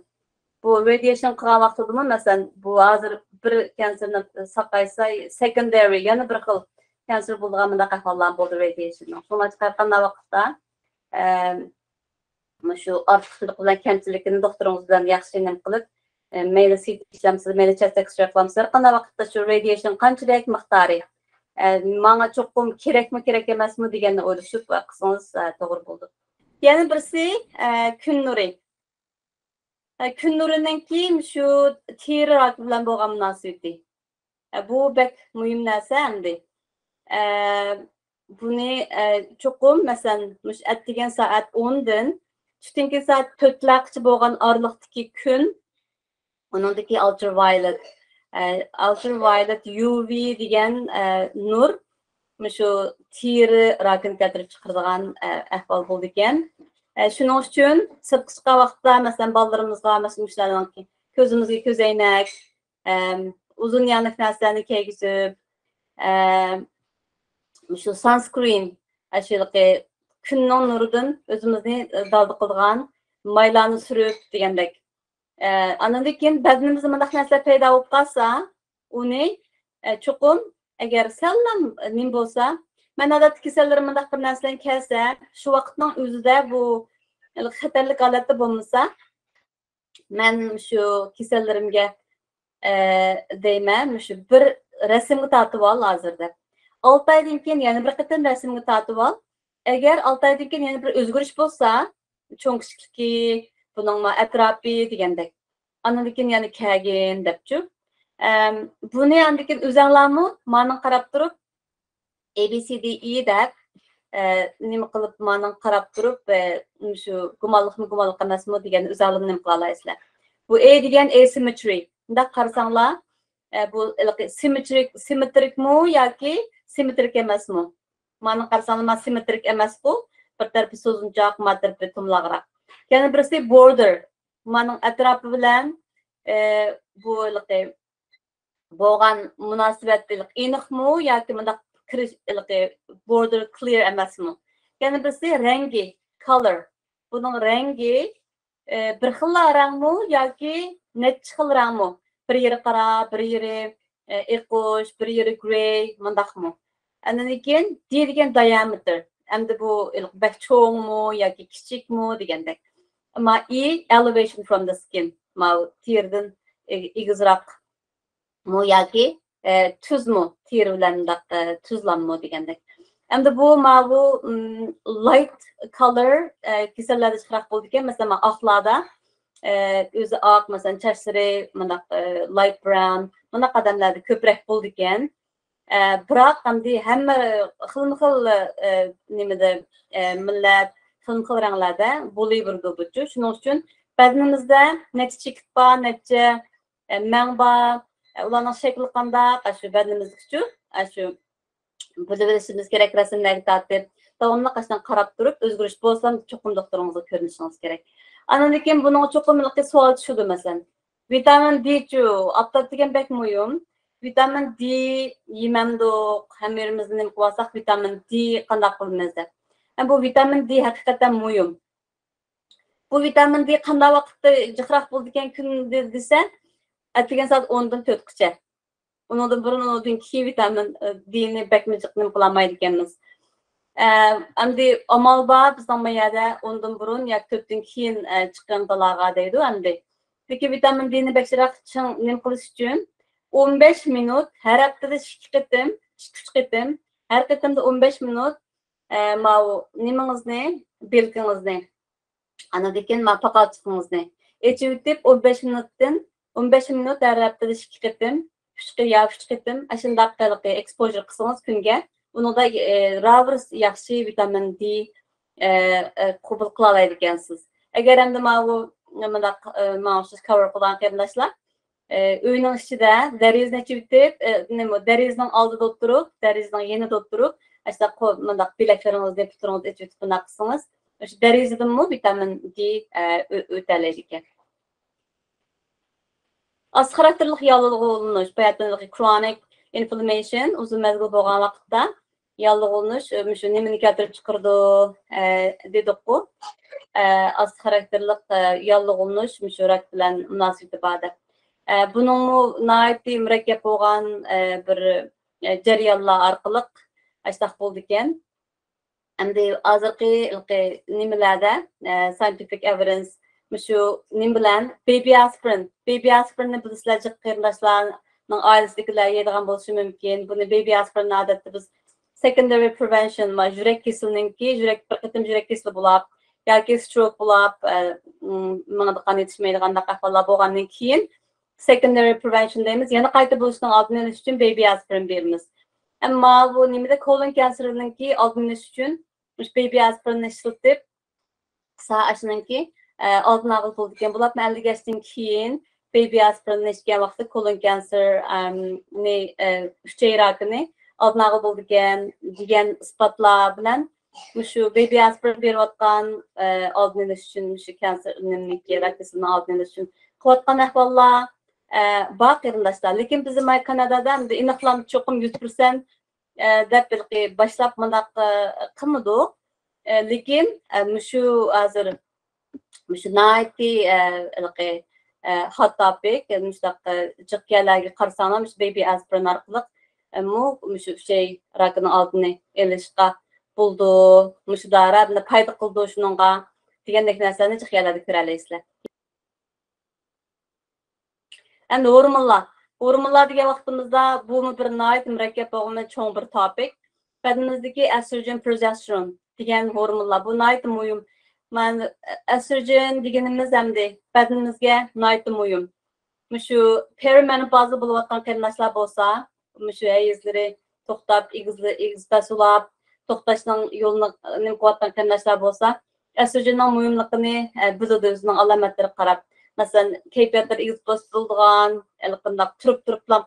bu radiation qilgan vaqtida masalan bu hozir bir kanserni saqaysa secondary yana bir xil kanser bo'lgan bunday ahvollar bo'ldi radiation. Shunga chiqargan vaqtda shu ortiqchilik bilan kamchilikni doktoringiz bilan yaxshi nima qilib mayli CT ishlamsiz, mayli chest X-ray qilamiz. Qanday vaqtda shu radiation qanchalik miqdori menga cho'qim kerakmi, kerak emasmi deganni o'ylashib qilsangiz to'g'ri bo'ldi. Yana birisi kun nuri. Kun nuriningki shu teri raki bilan bo'lgan munosabati. Bu bek muhim narsa endi. Buni cho'qim masalan atdigan soat 10 dan tushunki soat 4 laqcha bo'lgan oraliqdagi kun, uningdagi ultraviolet UV degan nur shu teri rakini keltirib chiqaradigan ahvol bo'ldi ekan. Shuning uchun sirtqi chiqqan vaqtda masalan bolalarimizga masalan ko'zimizga ko'zoynak, uzun yanliq narsalarni kiygizib, shu sunscreen, kunning nuridan o'zimizni dalda qilgan maylarni surib degandek. Andan keyin badnimizda bunday narsalar paydo bo'lib qolsa, uni cho'qim agar sallam nim bo'lsa, men odatda kasallarim bunday bir narsadan kelsa, shu vaqtning o'zida bu xatarli holatda bo'lmasa, men shu kasallarimga deyman, shu bir rasmga tortib ol hozirda. 6 oydan keyin yana bir qatam rasmga tortib ol. Agar 6 oydan keyin yana bir o'zgarish bo'lsa, cho'ngishki, buning atrofi degandek. Andan keyin yana kagin debchu. Buni endi keyin o'zinglarmi meni qarab turib ABCDE deb nima qilib meni qarab turib shu gumonliqmi emasmi degan o'zinglarni nima qila olasizlar. Bu A degan asymmetry. Unda qarasanglar bu symmetrikmi yoki symmetrik emasmi? Meni qarasanglar symmetrik emas bu. Bir tarafi so'zinchoq, bir tarafi tumloqroq. Yana birisi border. Mening atrofi bilan bu bo'lgan munosabatlik aniqmi yoki bunda border clear emasmi? Yana birisi rangi, color. Buning rangi bir xil rangmi yoki necha xil rangmi? Bir yeri qora, bir yeri eqush, bir yeri gray, mundaqmi? Andan keyin D degan diameter. Endi bu bak cho'ngmi yoki kichikmi degandek. Ama elevation from the skin. Ma terdan igizroq mu yoki tuzmi, teri bilan tuzlanmi degandek. Endi bu light color kasallarda chiqroq bo'ldi ekan. Masalan, oqlarda o'zi oq, masalan, chachlari light brown, mana qadamlarda ko'proq bo'ldi ekan. Biroq hamda hamma xil-xil nimada millat, xil-xil ranglarda bo'laverdi buchu. Shuning uchun badanimizda necha chekit bor, necha mang bor, ularning shakli qanday, shu badanimizga shu bilishimiz kerak rasmlarga tortib, davomli qashdan qarab turib, o'zgarish bo'lsa, cho'qim doktoringizga ko'rinishingiz kerak. Andan keyin buning cho'qimlikqa savol tushadi masalan. Vitamin D-chu, aptat degan bek muhim. Vitamin D yemamdiq, hammalarimiz nima qilsak vitamin D qanday qilamiz deb. Bu vitamin D haqiqatan muhim. Bu vitamin D qanday vaqtda jiqroq bo'ldi ekan kun desa, atgan soat 10 dan 4 gacha. Ondan burun ondan keyin vitamin D'ni bekmi jiqnim qilolmaydi ekanmiz. Endi amal bor bizning mayada ondan burun yoki 4 dan keyin chiqqan dalaga deydi endi. Lekin vitamin D'ni bekroq nim qilish uchun 15 minut her haftada 2 qitim, 2-3 qitim, her qitimda 15 minut nimangizni, belgingizni, anadan keyin paqachiqingizni echib o'tib 15 minut her haftada 2 qitim, 3 qitim, ashundaq qilib exposure qilsangiz kunga, unida ravrs yaxshi vitamin D qabul qila oladi ekansiz. Agar endi mana siz cover qilgan qarindoshlar uyning ichida darizni chivitib, darizning oldida o'tirib, darizning yanida o'tirib, mana bilaklaringizni puturingizni ichib bunaqa qilsangiz, o'sha darizdan vitamin D o'talaydi ekan. Az xarakterlik yallig'lanish, bayatınlıq chronic inflammation uzun mezgil bo'lgan vaqtda yallig'lanish, shu nimani keltirib chiqardi dedik-ku. Az xarakterlik yallig'lanish shu rak bilan munosabati bor. Buning nihoyatda murakkab bo'lgan bir jarayonlar orqali ashtaq bo'ldi ekan. Endi hozirgi nimalarda scientific evidence shu nim bilan baby aspirinni bilasizlar, qarindoshlarning oilasidagilar yeydigan bo'lishi mumkin. Buni baby aspirin odatda biz secondary prevention yurak kasalligininki, bir qitim yurak kasali bo'lib, yoki stroke bo'lib, mana qon yetishmaydigan ahvollar bo'lgandan keyin secondary prevention deymiz. Yana qayta bo'lishining oldini olish uchun baby aspirin beramiz. Ammo bu nimada colon kanserininki oldini olish uchun baby aspirinni ishlatib, sa'ashinki oldin og'il bo'lgan bo'lib, malligashdan keyin baby aspirinni ichgan vaqtda colon cancer uchayrakini oldin og'il bo'lgan degan isbotlar bilan shu baby aspirin berayotgan oldin olish uchun shu kanserninki rakasini oldin olish uchun qilayotgan ahvollar bor qarindoshlar. Lekin bizim Kanadada aniqlanib cho'qim 100% deb boshlab bunday qilmadik. Lekin shu hozir shu naiti hot topic, mustaqil jiqyalarga qarasanam baby aspirin orqali shu şey rakini oldini olishga bo'ldi, shu darabni paydo qildi shuningga degandek narsalarni jiqyalarda ko'ra olasizlar. Endi hormonlar degan vaqtimizda bu bir nihoyat murakkab bo'lgan cho'ng bir topic. Badanimizdagi estrogen, progesteron degan hormonlar bu nihoyat muhim. Estrogen deganimiz hamda badanimizga nihoyat muhim. Shu perimenopauza bo'layotgan qarindoshlar bo'lsa, shu hayizlari to'xtab, egizda sulab, to'xtashning yo'lini nima qilayotgan qarindoshlar bo'lsa, estrogenning muhimligini biladi o'zining alomatlariga qarab. Masalan, kayfiyatlar egiz bo'ladigan, turib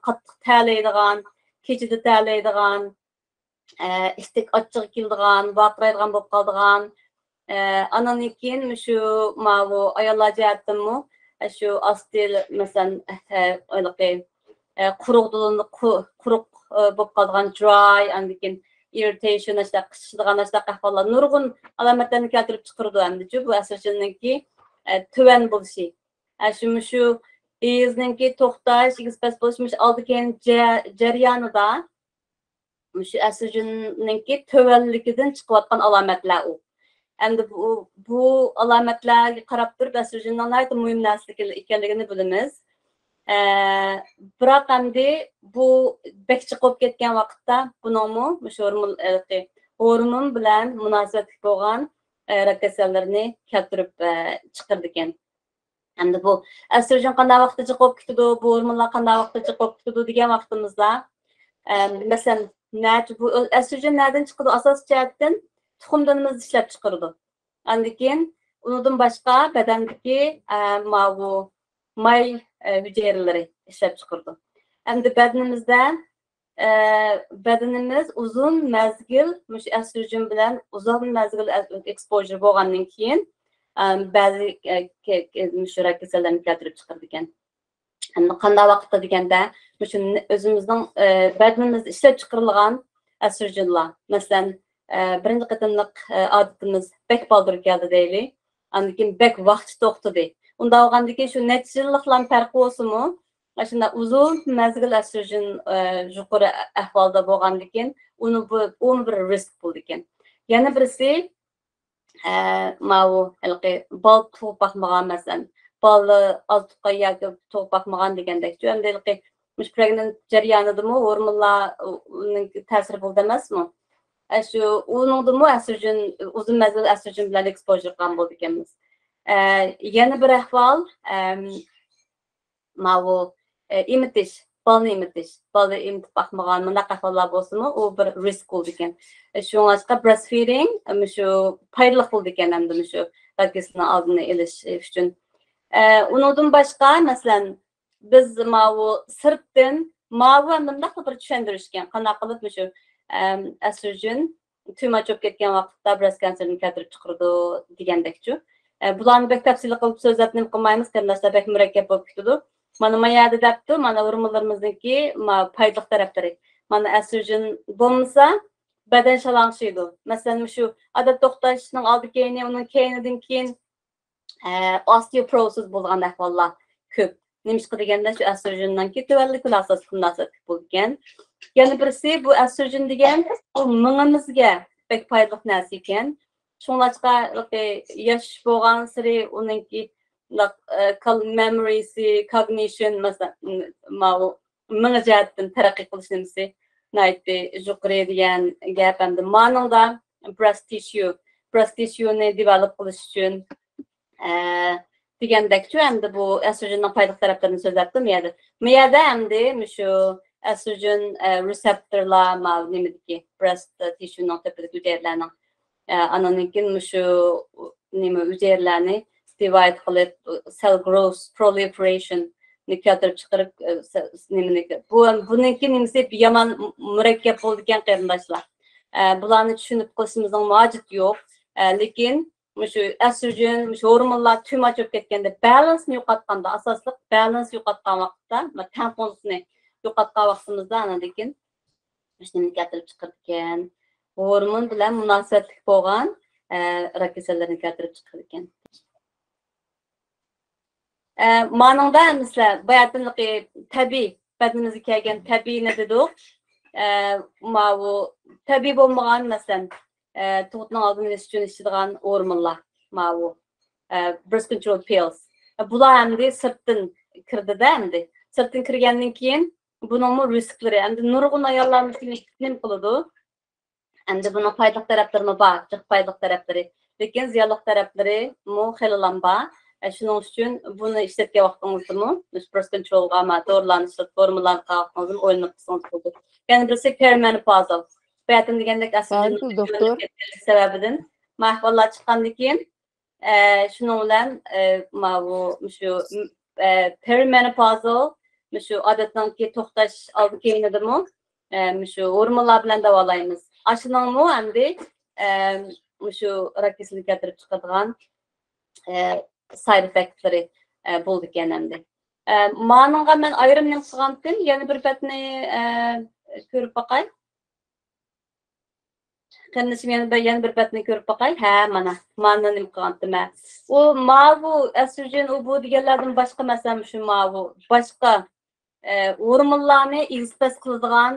qattiq ta'laydigan, kechida ta'laydigan, istik ochiq keladigan, vaqiraydigan bo'lib qoladigan. Andan keyin shu ayollar jihatdanmi shu ostil masalan quruq bo'lib qoladigan dry, andan keyin irritation, qishadigan ahvollar nurg'un alomatlarni keltirib chiqaradi endi bu estrogenninki tuvan bo'lishi. Shu egizningki to'xtash, egiz bo'lish oldi keyin jarayonida shu estrogenninki tuvanligidan chiqayotgan alomatlar u. Endi bu alomatlarga qarab turib estrogenning nihoyat muhim narsa ekanligini bilamiz. Biroq endi bu bekchi qo'yib ketgan vaqtda buningmi shu hormon bilan munosabatli bo'lgan rak kasallarni keltirib chiqardi ekan. Endi bu estrogen qanday vaqtda chiqib ketadi, bu hormonlar qanday vaqtda chiqib ketadi degan vaqtimizda Mesela bu estrogen nereden çıkıyor? Asas cihetten tuxumdanımız işlep çıkarıldı. Andikin unudum başka bedendeki mavu may hücreleri işlep çıkardı. Hem de bedenimiz uzun mezgil müş estrogen bilen uzun mezgil exposure bolgandan keyin bazı müşürek kasallarını keltirip çıkardı ekan. Qanday vaqtda deganda özümüzning bedenimiz ishlab chiqarilgan estrogenlar. Masalan, birinchi qatimliq odatimiz bek baldir keldi deyli. Andan keyin bek vaqt to'xtadi. Unda olgandan keyin shu necha yilliklar farqi bo'lsa-mu, shunda uzun mezgil estrogen yuqori ahvolda bo'lgandan keyin uni bir risk bo'ldi ekan. Yana birisi mau halqi bal tug'ib boqmagan masalan balı az yoki tug'ib boqmagan degandek endi mush pregnant jarayonidami hormonlarning ta'siri bo'ldi emasmi? Shu uningdimi estrogen uzun mezgil estrogen bilan exposure qilgan bo'ldi ekanmiz. Yana bir ahvol mau emitish, balni emitish emitib boqmagan bunday ahvollar bo'lsa-mu, u bir risk bo'ldi ekan. Shunga breastfeeding shu foydali bo'ldi ekan hamda shu vakilni oldini olish uchun. Undan başqa masalan biz mavu sirtdan mavu bunday bir tushuntirishgan qanday qilib shu estrogen too much bo'lib ketgan vaqtda breast cancerni keltirib chiqardi degandekchu. Bularni bek tafsili qilib so'zlab nim qilmaymiz, qarindoshlar bek murakkab bo'lib ketadi. Mana mayada debdi, mana hormonlarimizniki foydali taraflari. Mana estrogen bo'lmasa badan shalanshiydi. Masalan shu odat to'xtashning oldi keyini, uning keyinidan keyin osteoporosis bo'lgan ahvollar ko'p. Nimishqa deganda shu estrogendan ketuvalik asosiy munosabat bo'lgan. Yana birisi bu estrogen degan bu mingimizga bek foydali narsa ekan. Shunlashqa yosh bo'lgan sari uningki memorysi, cognition masalan ming jihatdan taraqqiy qilish nimasi naytdi yuqori degan gap hamda manada breast tissue'ni develop qilish uchun degandekchu hamda bu estrogenning foydali taraflarini so'zlatdim yani. Miyada hamda shu estrogen receptorlar nimidiki breast tissue'ning tepidagi hujayralarning ananikin shu nima hujayralarni divide qilib cell growth proliferation ni keltirib chiqarib nimaniki buniki nimasi yomon murakkab bo'lgan qarindoshlar. Bularni tushunib qilishimizning hojati yo'q. Lekin shu estrogen, shu hormonlar too much bo'lib ketganda, balance'ni yo'qotganda, asosliq balance yo'qotgan vaqtda, tamponsni yo'qotgan vaqtimizda lekin shuni keltirib chiqargan hormon bilan munosabatli bo'lgan rak kasallarni keltirib chiqargan. Manada misal bayatinliqi tabiiy badanimizga kelgan tabiiy ne dedik? Mavu tabiiy bo'lmagan masalan tug'utning oldini olish uchun ishlaydigan hormonlar, mavu birth control pills. Bular hamda sirtdan kirdida hamda sirtdan kirgandan keyin buning risklari hamda nurg'un ayollarni nim qiladi. Hamda buning foydali taraflari bor, foydali taraflari, lekin ziyonli taraflari xelilan bor. Shuning uchun buni ishlatgan vaqtingizda birth controlga dorilarni ishlatib hormonlarni qilib o'ylanib qilsangiz bo'ladi. Yana birisi perimenopausal. Bayatın degandek estrogen sebebidan mahvollar chiqqandan keyin shunun bilan shu perimenopausal shu odatdanki to'xtash oldi keyinidami shu hormonlar bilan davolaymiz. Ashuningmi hamda shu rak kasalini keltirib chiqadigan side effectlari bo'ldi ekan hamda. Maningga men ayrimni qilgandim, yana bir betni ko'rib boqay. Qanday yana bir betni ko'rib boqay. Ha, mana nim qilgandim. U mavu estrogen u bu deganlardan boshqa masalan shu mavu boshqa hormonlarni ispas qiladigan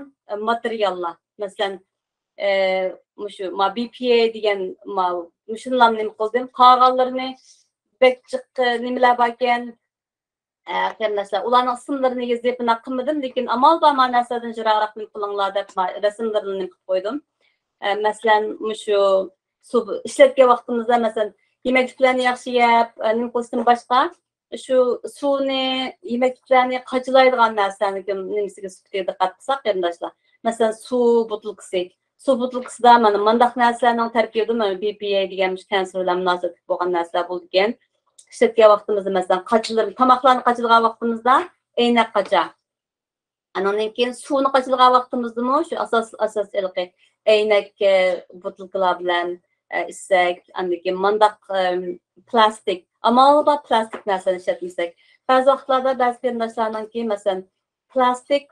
materiallar. Masalan shu BPA degan shunlarni nim qildim. Qolganlarini bekchiq nimalar bor ekan qarindoshlar ularning ismlarini yozib qilmadim, lekin amal bor ma'nosidan jiroqroq nim qilinglar deb rasmlarini nim qilib qo'ydim. Masalan shu ishlatgan vaqtimizda masalan yemekliklarni yaxshi yeb nim qilishdan boshqa shu suvni yemekliklarni qachilaydigan narsani nimasiga diqqat qilsak qarindoshlar Mesela su butulkası. Su butulkası da mana mandaq narsalarning tarkibida mana BPA degan kanser bilan munosabat bo'lgan narsalar bo'lgan. İşletgan vaqtimizda masalan qachilar, tomoqlarni qachilgan vaqtimizda aynak qacha. Andan keyin suvni qachilgan vaqtimizdami shu asos ilqi aynak butulkalar bilan issak, andan keyin mandaq plastik, amalda plastik narsalarni ishlatmasak. Ba'zi vaqtlarda ba'zi qarindoshlarningki masalan plastik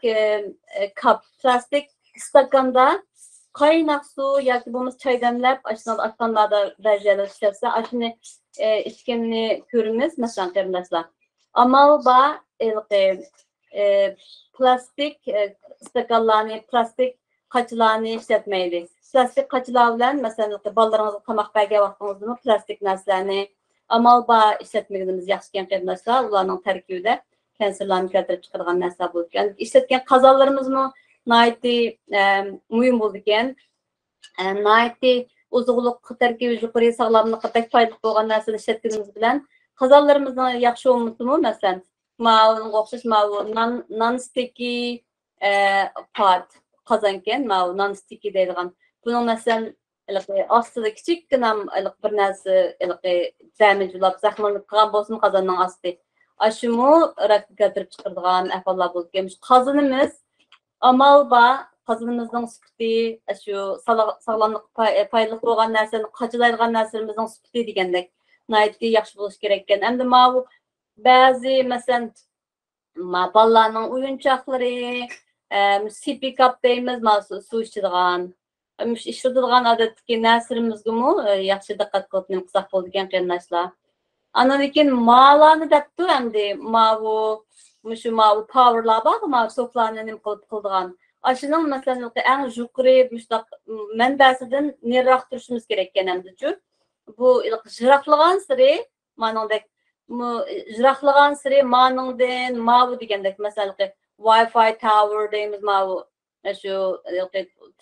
kap, plastik stakanda qaynoq suv yoki bo'lmasa choy damlab, ashuna atqanlarda darajada ishlatsa, ashuni ichganini ko'ramiz, masalan, qarindoshlar. Amalda ilqi plastik stakanlarni, plastik qachilarni ishlatmaydi. Plastik qachilar bilan, masalan, bolalaringizga tomoq bergan vaqtingizda plastik narsalarni amalba ishlatmaganimiz yaxshi ekan qarindoshlar. Ularning tarkibida kanserlarni keltirib chiqargan narsa bo'lgan. İşletgan qazonlarimizmi naiti muhim bo'ldi ekan. Naiti uzuqliq tarkibi yuqori sog'lomlikqa pek foydali bo'lgan narsani ishlatganimiz bilan qazonlarimizning yaxshi bo'lmasimi, masalan, ma'lum o'xshash non-sticky pot qozon ekan, non-sticky deydigan. Buning masalan ostida kichikgina bir narsa damage bo'lib zaxmlanib qolgan bo'lsin qozonning osti. Aşımı rak keltirib chiqaradigan ahvollar bo'lgan. Qozonimiz amalba qozonimizning sifati shu sog'lomlik foydali bo'lgan narsani qachilaydigan narsalarımızın sifati degandek nihoyatda yaxshi bo'lish kerak ekan. Endi bu ba'zi masalan bolalarning o'yinchoqlari, sipi kap deymiz, suv ichadigan, ishlatadigan odatdagi narsalarımizga yaxshi diqqat qilib qilsak bo'ldi ekan qarindoshlar. Andan keyin ma'larni debdi endi shu powerlar bor, soklarni nim qilib qildigan. Ashuning masalan eng yuqori mushtaq manbasidan nariroq turishimiz kerak ekan endi-chu. Bu jiroqlagan siri ma'nodek jiroqlagan siri ma'nodin degandek masalan Wi-Fi tower deymiz shu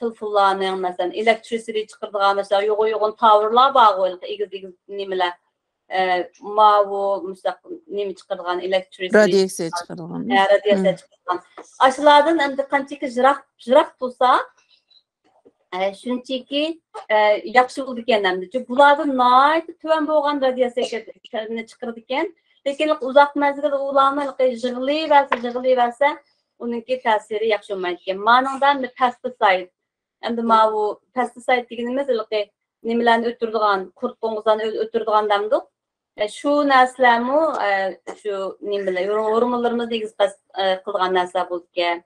telefonlarning masalan electricity chiqaradigan masalan yo'g'on towerlar bor, egiz nimalar mustaq nima chiqaradigan electricity Radiatsiya chiqaradigan. Radiatsiya chiqaradigan. Ashlardan endi qanchaki jiroq bo'lsa, shunchaki yaxshi bo'ldi ekan endi. Bularda nihoyat tuvan bo'lgan radiatsiya chiqaradi ekan. Lekin uzoq mezgil ularni yig'layversa, uningki ta'siri yaxshi bo'lmaydi ekan. Ma'nodan pesticide. Endi bu pesticide deganimiz nimalarni o'tiradigan, qurt qo'ng'izlarni o'tiradigan damdiq. Shu narsalarmi shu nima bilan hormonlarimizni egiz qilgan narsalar bo'lgan.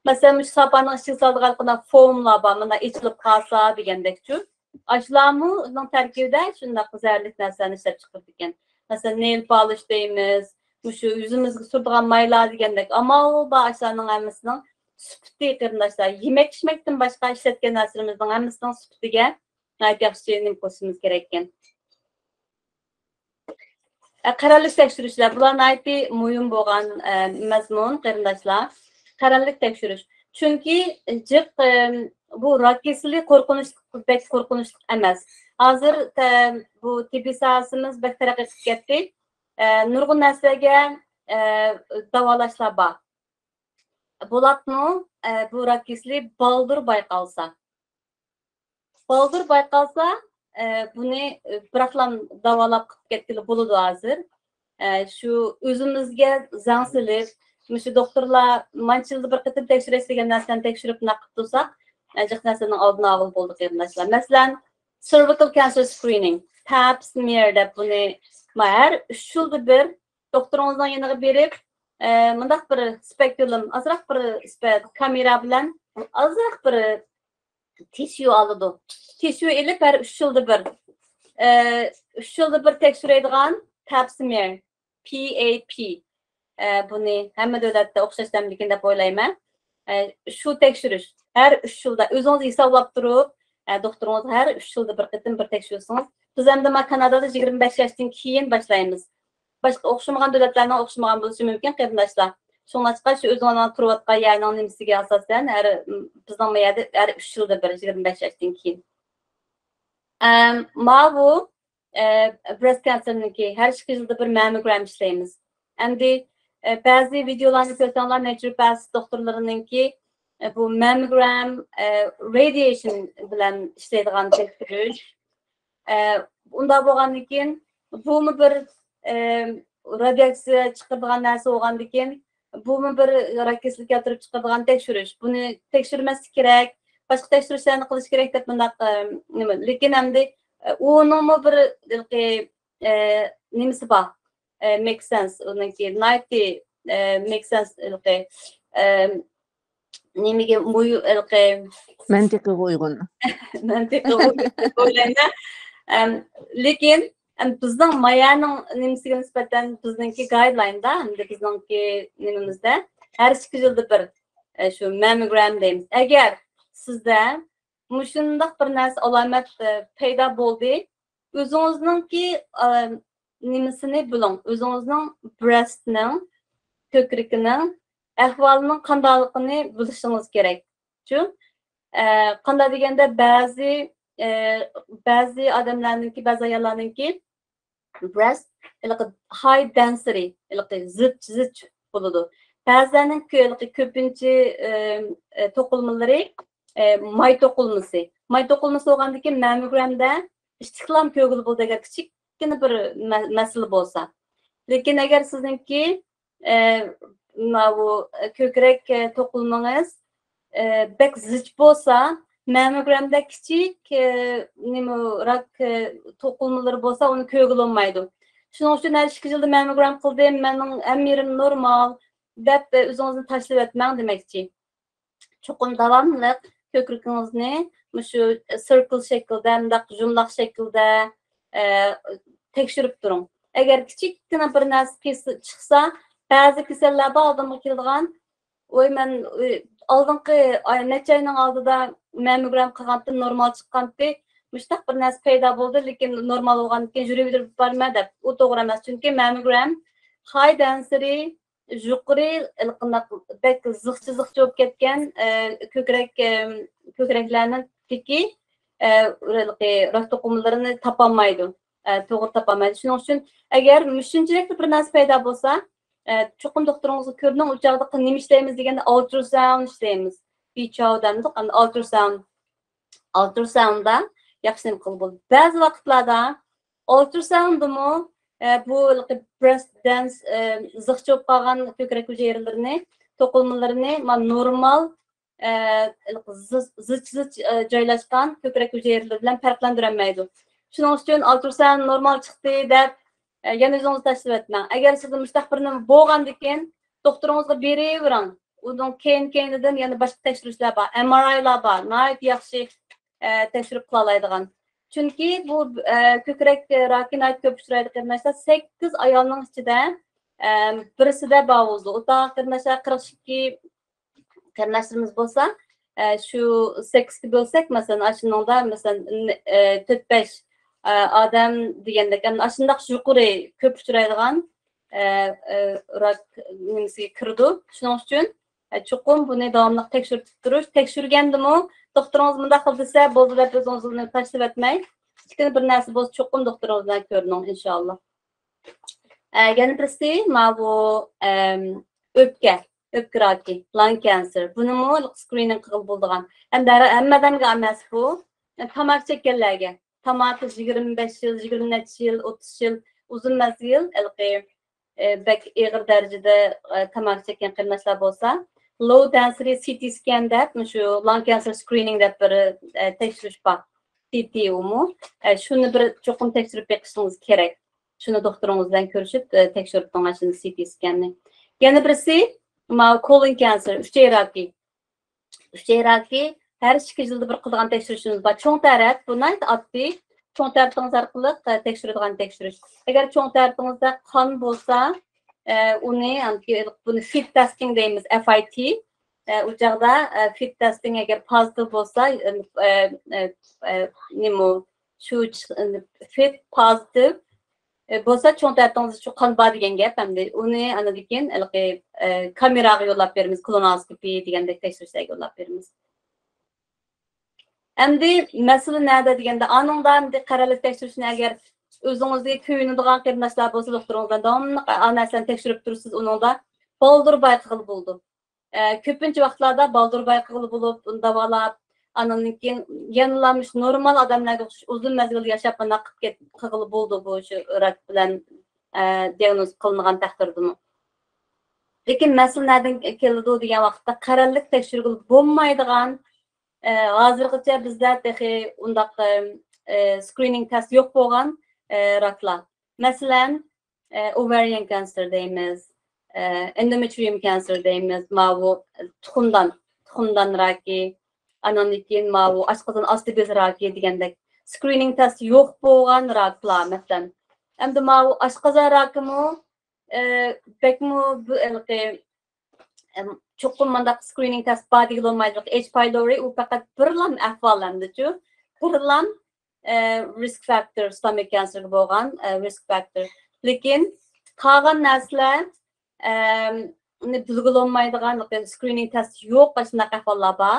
Masalan, shu sopaning ichiga soladigan foamlar bor, mana ichilib qolsa degandek-chu. Ashlarmi uning tarkibida shunday zararli narsalarni ishlab chiqardi ekan. Masalan, nail polish deymiz, shu yuzimizga suradigan maylar degandek. Ammo bu ashlarning hammasining sifati qarindoshlar, yemak-ichmakdan boshqa ishlatgan narsalarimizning hammasining sifatiga yaxshi nima qilishimiz kerak ekan. Qarorlik tekshirishlar bular nihoyatda muhim bo'lgan mazmun qarindoshlar. Qarorlik tekshirish. Chunki jiq bu rak kasali qo'rqinchli emas. Hozir bu tibbiy sohasimiz bek taraqqi qilib ketdi. Nurg'un narsaga davolashlar bor. Bularni bu rak kasali baldur bayqalsa. Buni biroqlam davolab qilib ketgili bo'ladi hozir. Shu o'zimizga zangsilib, shu doktorlar manchilda bir qator tekshirish degan narsani tekshirib naqib tursak, jiq narsaning oldini olib bo'ldi qarindoshlar. Masalan, cervical cancer screening, pap smear deb buni har 3 yilda bir doktoringizning yoniga berib, mundaq bir spekulum, azroq bir kamera bilan azroq bir tissue oladi. Tissue elib her 3 yılda bir. 3 yılda bir tekshiradigan pap smear, PAP. Buni hamma davlatda o'xshashlamligini deb o'ylayman. Shu tekshirish her 3 yilda o'zingiz hisoblab turib, doktoringiz her 3 yilda bir qatim bir tekshirsangiz, biz hamda Kanadada 25 yoshdan keyin boshlaymiz. Boshqa o'xshamagan davlatlarning o'xshamagan bo'lishi mumkin qarindoshlar. Şunlaşqa şu o'zingizning turayotgan yerning nimasiga asosan bizning mayada har 3 yilda bir 25 yoshdan keyin. Bu breast cancerniki her 2 yilda bir mammogram ishlaymiz. Endi ba'zi videolarni ko'rsanglar naturopath doktorlarininki bu mammogram radiation bilan ishlaydigan tekshirish. Unda bo'lgandan keyin bumi bir radiatsiya chiqadigan narsa bo'lgandan keyin bumi bir rak kasallik keltirib chiqadigan tekshirish. Buni tekshirmaslik kerak, boshqa tekshirishlarni qilish kerak deb bundaq nima. Lekin endi uningmi bir nimasi bor. Make sense. Undan keyin 90 make sense nimaga mantiqiga uyg'un. Lekin bizning mayaning nimasiga nisbatan bizningki guideline'da hamda bizningki nimamizda har 2 yilda bir shu mammogram deymiz. Agar sizda shundoq bir narsa alomat paydo bo'ldi, o'zingizningki nimasini biling, o'zingizning breastning, ko'krikining ahvolining qandoqligini bilishingiz kerak. Shu qanday deganda ba'zi odamlarningki, ba'zi ayollarningki breast high density, zich bo'ladi. Ba'zilarning ko'pincha to'qilmalari may to'qilmasi. May to'qilmasi bo'lgandan keyin mammogramda istiqlom ko'gil bo'ldi agar kichikgina bir masala bo'lsa. Lekin agar sizningki bu ko'krak to'qilmangiz bek zich bo'lsa, mammogramda kichik rak to'qilmalari bo'lsa, uni ko'gil olmaydi. Shuning uchun har 2 yilda mammogram qildim, mening amirim normal deb o'zingizni tashlab etmang demakchi. Cho'qim davomli ko'kragingizni shu circle shaklda, mundaq jumloq shaklda tekshirib turing. Agar kichikgina bir narsa chiqsa, ba'zi kasallarda oldimga keladigan, men oldingi necha oyning oldida mammogram qilgandim, normal chiqqandim, mushtaq bir narsa paydo bo'ldi, lekin normal bo'lgandan keyin yurib borma deb. U to'g'ri emas, chunki mammogram high density yuqori bek zig'chi bo'lib ketgan ko'kraklarning tiki rak to'qimalarini topolmaydi, to'g'ri topolmaydi. Shuning uchun agar shunchalik bir narsa paydo bo'lsa, cho'qim doktoringizni ko'rning, u chog'da nima ishlaymiz deganda ultrasound ishlaymiz. Bechowdanda ultrasoundda yaxshi nima qilib bo'ldi. Ba'zi vaqtlarda ultrasoundmi bu breast dense zich bo'lib qolgan ko'krak hujayralarni, to'qilmalarini normal zich joylashgan ko'krak hujayralar bilan farqlantira olmaydi. Shuning uchun ultrasound normal chiqdi deb yana o'zingizni tashlab etmang. Agar sizda mushtaq bir nima bo'lgandan keyin doktoringizga beravering. Undan keyinidan yana boshqa tekshirishlar bor, MRI'lar bor, nihoyat yaxshi tekshirib qila oladigan. Chunki bu ko'krak rakini ko'p uchraydi qarindashlar. 8 ayolning ichida birisida bor bo'ldi. O'ta qarindashlar 42 qarindashlarimiz bo'lsa, shu 8 bo'lsak, masalan, ashuningda masalan 4-5 odam degandek, ashundaq yuqori ko'p uchraydigan rak nimasiga kirdi. Shuning uchun chuqur buni davomli tekshirib turish, tekshirgandimi doktoringiz bunday qil desa, bo'ldi deb o'zingizni tashlab etmang. Kichkina bir narsa bo'lsa, chuqur doktoringizdan ko'ring inshaalloh. Yana birisi bu o'pka raki, lung cancer. Bunimi screening qilib bo'ldigan. Hammadanga emas bu. Tamak chekkanlarga. Tamak 25 yil, 20 yil, 30 yil, uzun mezgil bek ig'ir darajada tamak chekkan qarindashlar bo'lsa, low density CT scan deb, shu lung cancer screening deb bir tekshirish bor. CT umu. Shuni bir cho'qim tekshirib beqishingiz kerak. Shuni doktoringizdan ko'rishib tekshirib to'ngashini CT scanni. Yana birisi colon cancer, uchay raki her 2 yilda bir qiladigan tekshirishimiz bor. Cho'ng taraf bunday oddiy cho'ng tarafimiz orqali tekshiradigan tekshirish. Agar cho'ng tarafimizda qon bo'lsa, buni fit testing deymiz, FIT. U joqda fit testing agar pozitiv bo'lsa, shu fit pozitiv bo'lsa, cho'ng tarafingizda shu qon bor degan gap. Hamda uni anadan kameraga yo'llab beramiz, kolonoskopi degandek tekshirishlarga yo'llab beramiz. Endi masala nada deganda, aningdan qaralib tekshirishni agar o'zingizga kuyunadigan qarindashlar bo'lsa, doktoringizdan davomli narsani tekshirib tursiz, uningda boldir bayqil bo'ldi. Köpünçe vaqtlarda baldur bayqılı bulup, davalap, andan keyin yanılamış normal adamlarga uzun mezgil yaşap mana qıqılı buldu bu şu rak bilen diagnoz kılınğan taqdirdimi. Lekin masal nereden keldi degan vaqtda qarallik tekshirgil bo'lmaydigan hozirgacha bizda texi undaq screening test yo'q bo'lgan raklar. Masalan, ovarian cancer deymiz, endometrium cancer deymiz, bu tuxumdan raki, andan keyin bu oshqozon osti bezi raki degandek screening test yo'q bo'lgan raklar masalan. Endi bu oshqozon rakimi bekmu bu çoxum mandaq screening test badiga olmaydiq H pylori u faqat birlam ahvollandichu birlam risk factor stomach cancer bo'lgan risk factor lekin qolgan narsalar bilgil olmaydigan screening test yo'q shunaqa ahvollar bor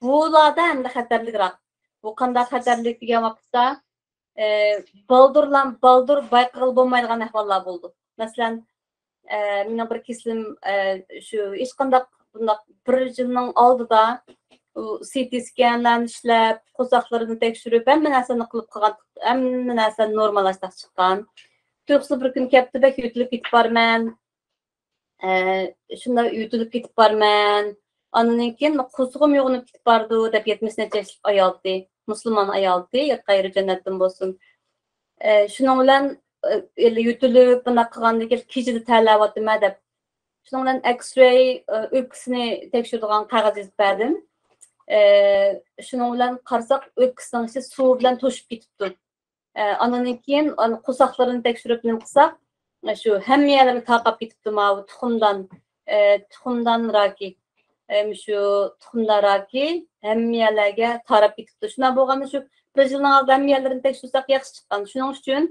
bularda endi xatarliroq bu qanday xatarlik degan vaqtda baldur bayqal bo'lmaydigan ahvollar bo'ldi masalan mening bir keslim shu hech qanday bundaq bir yilning oldida CT skanlarni ishlab, qo'saqlarini tekshirib, hamma narsani qilib qilgan, hamma narsani normallashtirib chiqqan. To'qsi bir kun kaptibak yutilib ketib borman. Shunda yutilib ketib borman. Ondan keyin qo'zg'im yo'g'inib ketib bordi deb 70 necha yoshli ayoldi, musulmon ayoldi, qayri jannatdan bo'lsin. Shuning bilan yutilib bunaqa qilgandan keyin kechida tanlayapman deb. Shuning bilan X-ray o'pkasini tekshiradigan qog'oz yozib berdim. Shuning bilan qarasak o'pkasining ichi suv bilan to'shib ketibdi. Ondan keyin qo'saqlarini tekshirib nima qilsak, shu hamma yerlarga tarqab ketibdi tuxumdan raki. Shu tuxumdan raki hamma yerlarga tarab ketibdi. Shuna bo'lganda shu bir yilning oldida hamma yerlarni tekshirsak yaxshi chiqqan. Shuning uchun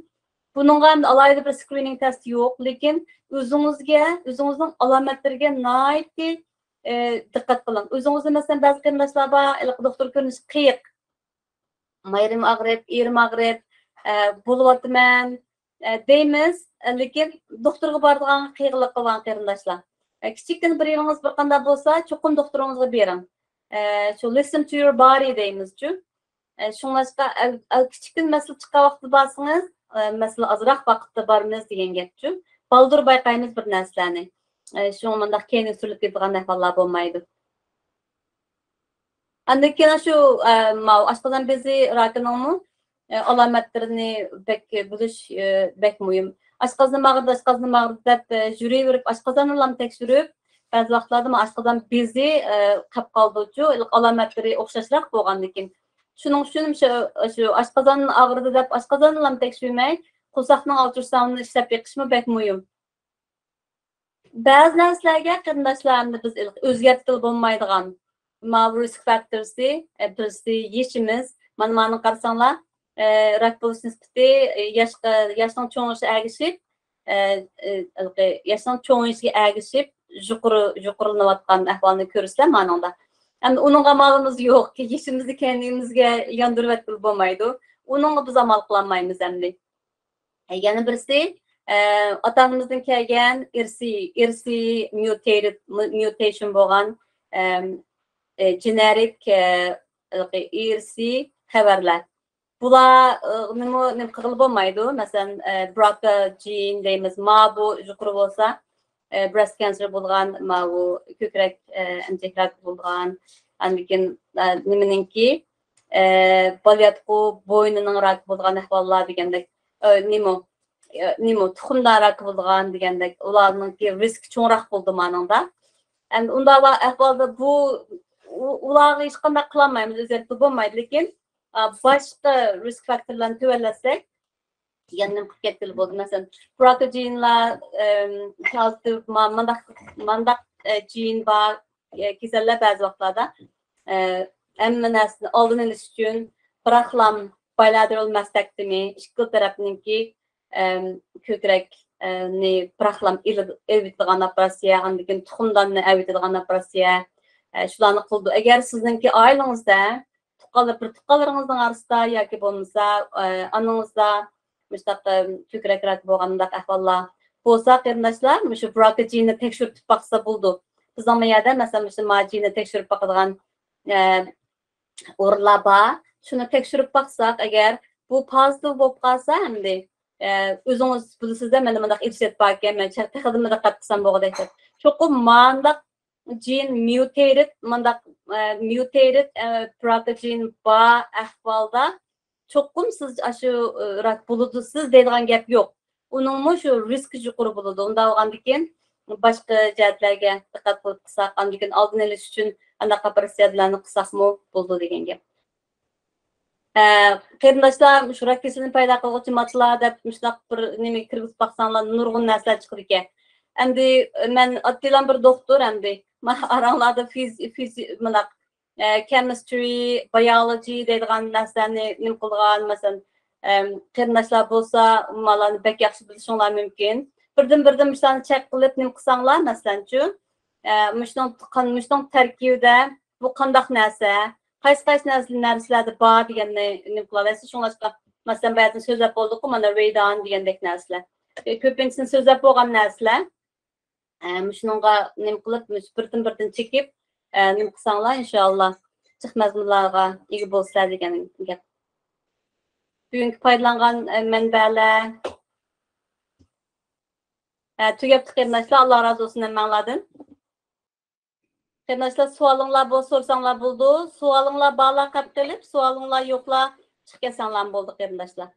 bununla alayda bir screening test yo'q, lekin o'zingizning alomatlariga nihoyatda diqqat qiling. O'zingizni masalan ba'zi qarindoshlar bor, doktor ko'rinishi qiyiq. Mayrim og'rib, erim og'rib, bo'lyapman deymiz, lekin doktorga boradigan qiyiqlik qilgan qarindoshlar. Kichikdan bir yeringiz bir qanday bo'lsa, cho'qim doktoringizga bering. Shu listen to your body deymiz-ku. Shunlashqa kichikdan masal chiqqan vaqtda borsangiz, masalan azroq vaqtda bormiz degan gapchu. Baldur bayqaymiz bir narsalarni. Shu mendaq keyin surilib ketgan ahvollar bo'lmaydi. Andan keyin shu oshqozon bezi rakining alomatlarini bilish bek muhim. Oshqozon mag'rib deb yuraverib, oshqozonni ham tekshirib, ba'zi vaqtlarda oshqozon bezi qolib qoldi-chu, alomatlari o'xshashroq bo'lgandan keyin shuning uchun shu oshqozon og'ridi deb oshqozonni ham tekshirmay, qo'saqning ultrasonini ishlab beqishmi bek muhim. Ba'zi narsalarga qarindoshlarni biz o'zgartirib bo'lmaydigan risk factorsni birisi yechimiz. Mana qarasanglar, rak bo'lish nisbati yoshning cho'ng'ishiga ergishib, yuqorilanayotgan ahvolni ko'rsizlar manada. Endi uningga amalimiz yo'q, yechimizni kendimizga yondirib bo'lmaydi. Uningga biz amal qila olmaymiz endi. Yana birisi atamızdan kelgan irsi mutation bo'lgan generic irsi xabarlar. Bular nima qilib bo'lmaydi. Masalan, BRCA gene deymiz, bu yuqori bo'lsa, breast cancer bo'lgan, bu ko'krak emchaklar bo'lgan, lekin nimaninki balyatqu bo'ynining rak bo'lgan ahvollar degandek nima tuxumdan rak bo'lgan degandek ularningki risk cho'nroq bo'ldi manada. Endi unda ahvolda ularga hech qanday qila olmaymiz, o'zgartirib bo'lmaydi, lekin boshqa risk faktorlarni tuvallasak yana nima qilib ketdi bo'ldi. Masalan, BRCA genlar mandaq gen bor kasallar ba'zi vaqtlarda hamma narsani oldin olish uchun biroqlam bilateral mastectomy ikki tarafninki ko'krakni biroqlam evitadigan operatsiya, lekin tuxumdanni evitadigan operatsiya shularni qildi. Agar sizningki oilangizda tuqqanlaringizning orasida yoki bo'lmasa onangizda ko'krak rak bo'lgandek ahvollar bo'lsa, qarindoshlar shu BRCA genini tekshirib baqsa bo'ldi. Biz ama yerden mesela işte macini tekşürüp bakılan o'rinlar bor. Shuni tekshirib baksak agar bu pozitiv bo'lib qolsa hamda o'zingiz bilasizda mana bunday ifset bor ekan, men texnimda diqqat qilsam bo'ladi. Cho'qim mandaq gene mutated protein bor ahvolda cho'qim siz shu rak bo'ludisiz deydigan gap yo'q. Uningmi shu riski yuqori bo'ladi. Unda olgandan keyin boshqa jihatlarga diqqat qilib qilsak, andan keyin oldin olish uchun anaqa operatsiyalarni qilsakmi bo'ldi degan gap. Qarindoshlar shu rak kasalini paydo qiluvchi moddalar deb shunday bir nima kirgizib baxsanglar nurg'un narsalar chiqdi ekan. Endi men oddiy bir doktor endi men aranglarda mana chemistry, biology deydigan narsalarni nim qilgan, masalan, qarindoshlar bo'lsa, ularni bek yaxshi bilishinglar mumkin. Birdan ishlarni check qilib nim qilsanglar, masalanchu, mushning tarkibida bu qanday narsa, qaysi narsalarda bor deganni nim qilaverasiz. Shunlashqa masalan ba'zi so'zlab bo'ldik-ku, mana radon degandek narsalar. Ko'pincha so'zlab bo'lgan narsalar shuningga nim qilib, birdan chekib nim qilsanglar inshaalloh chiq mazmunlarga ega bo'lsizlar degan gap. Bugungi foydalangan manbalar tugab qarindoshlar, Alloh rozi bo'lsin hammalardan. Qarindoshlar, savolinglar bo'lsa so'rasanglar bo'ldi. Savolinglar borlar qilib kelib, savolinglar yo'qlar chiqib kelsanglar bo'ldi qarindoshlar.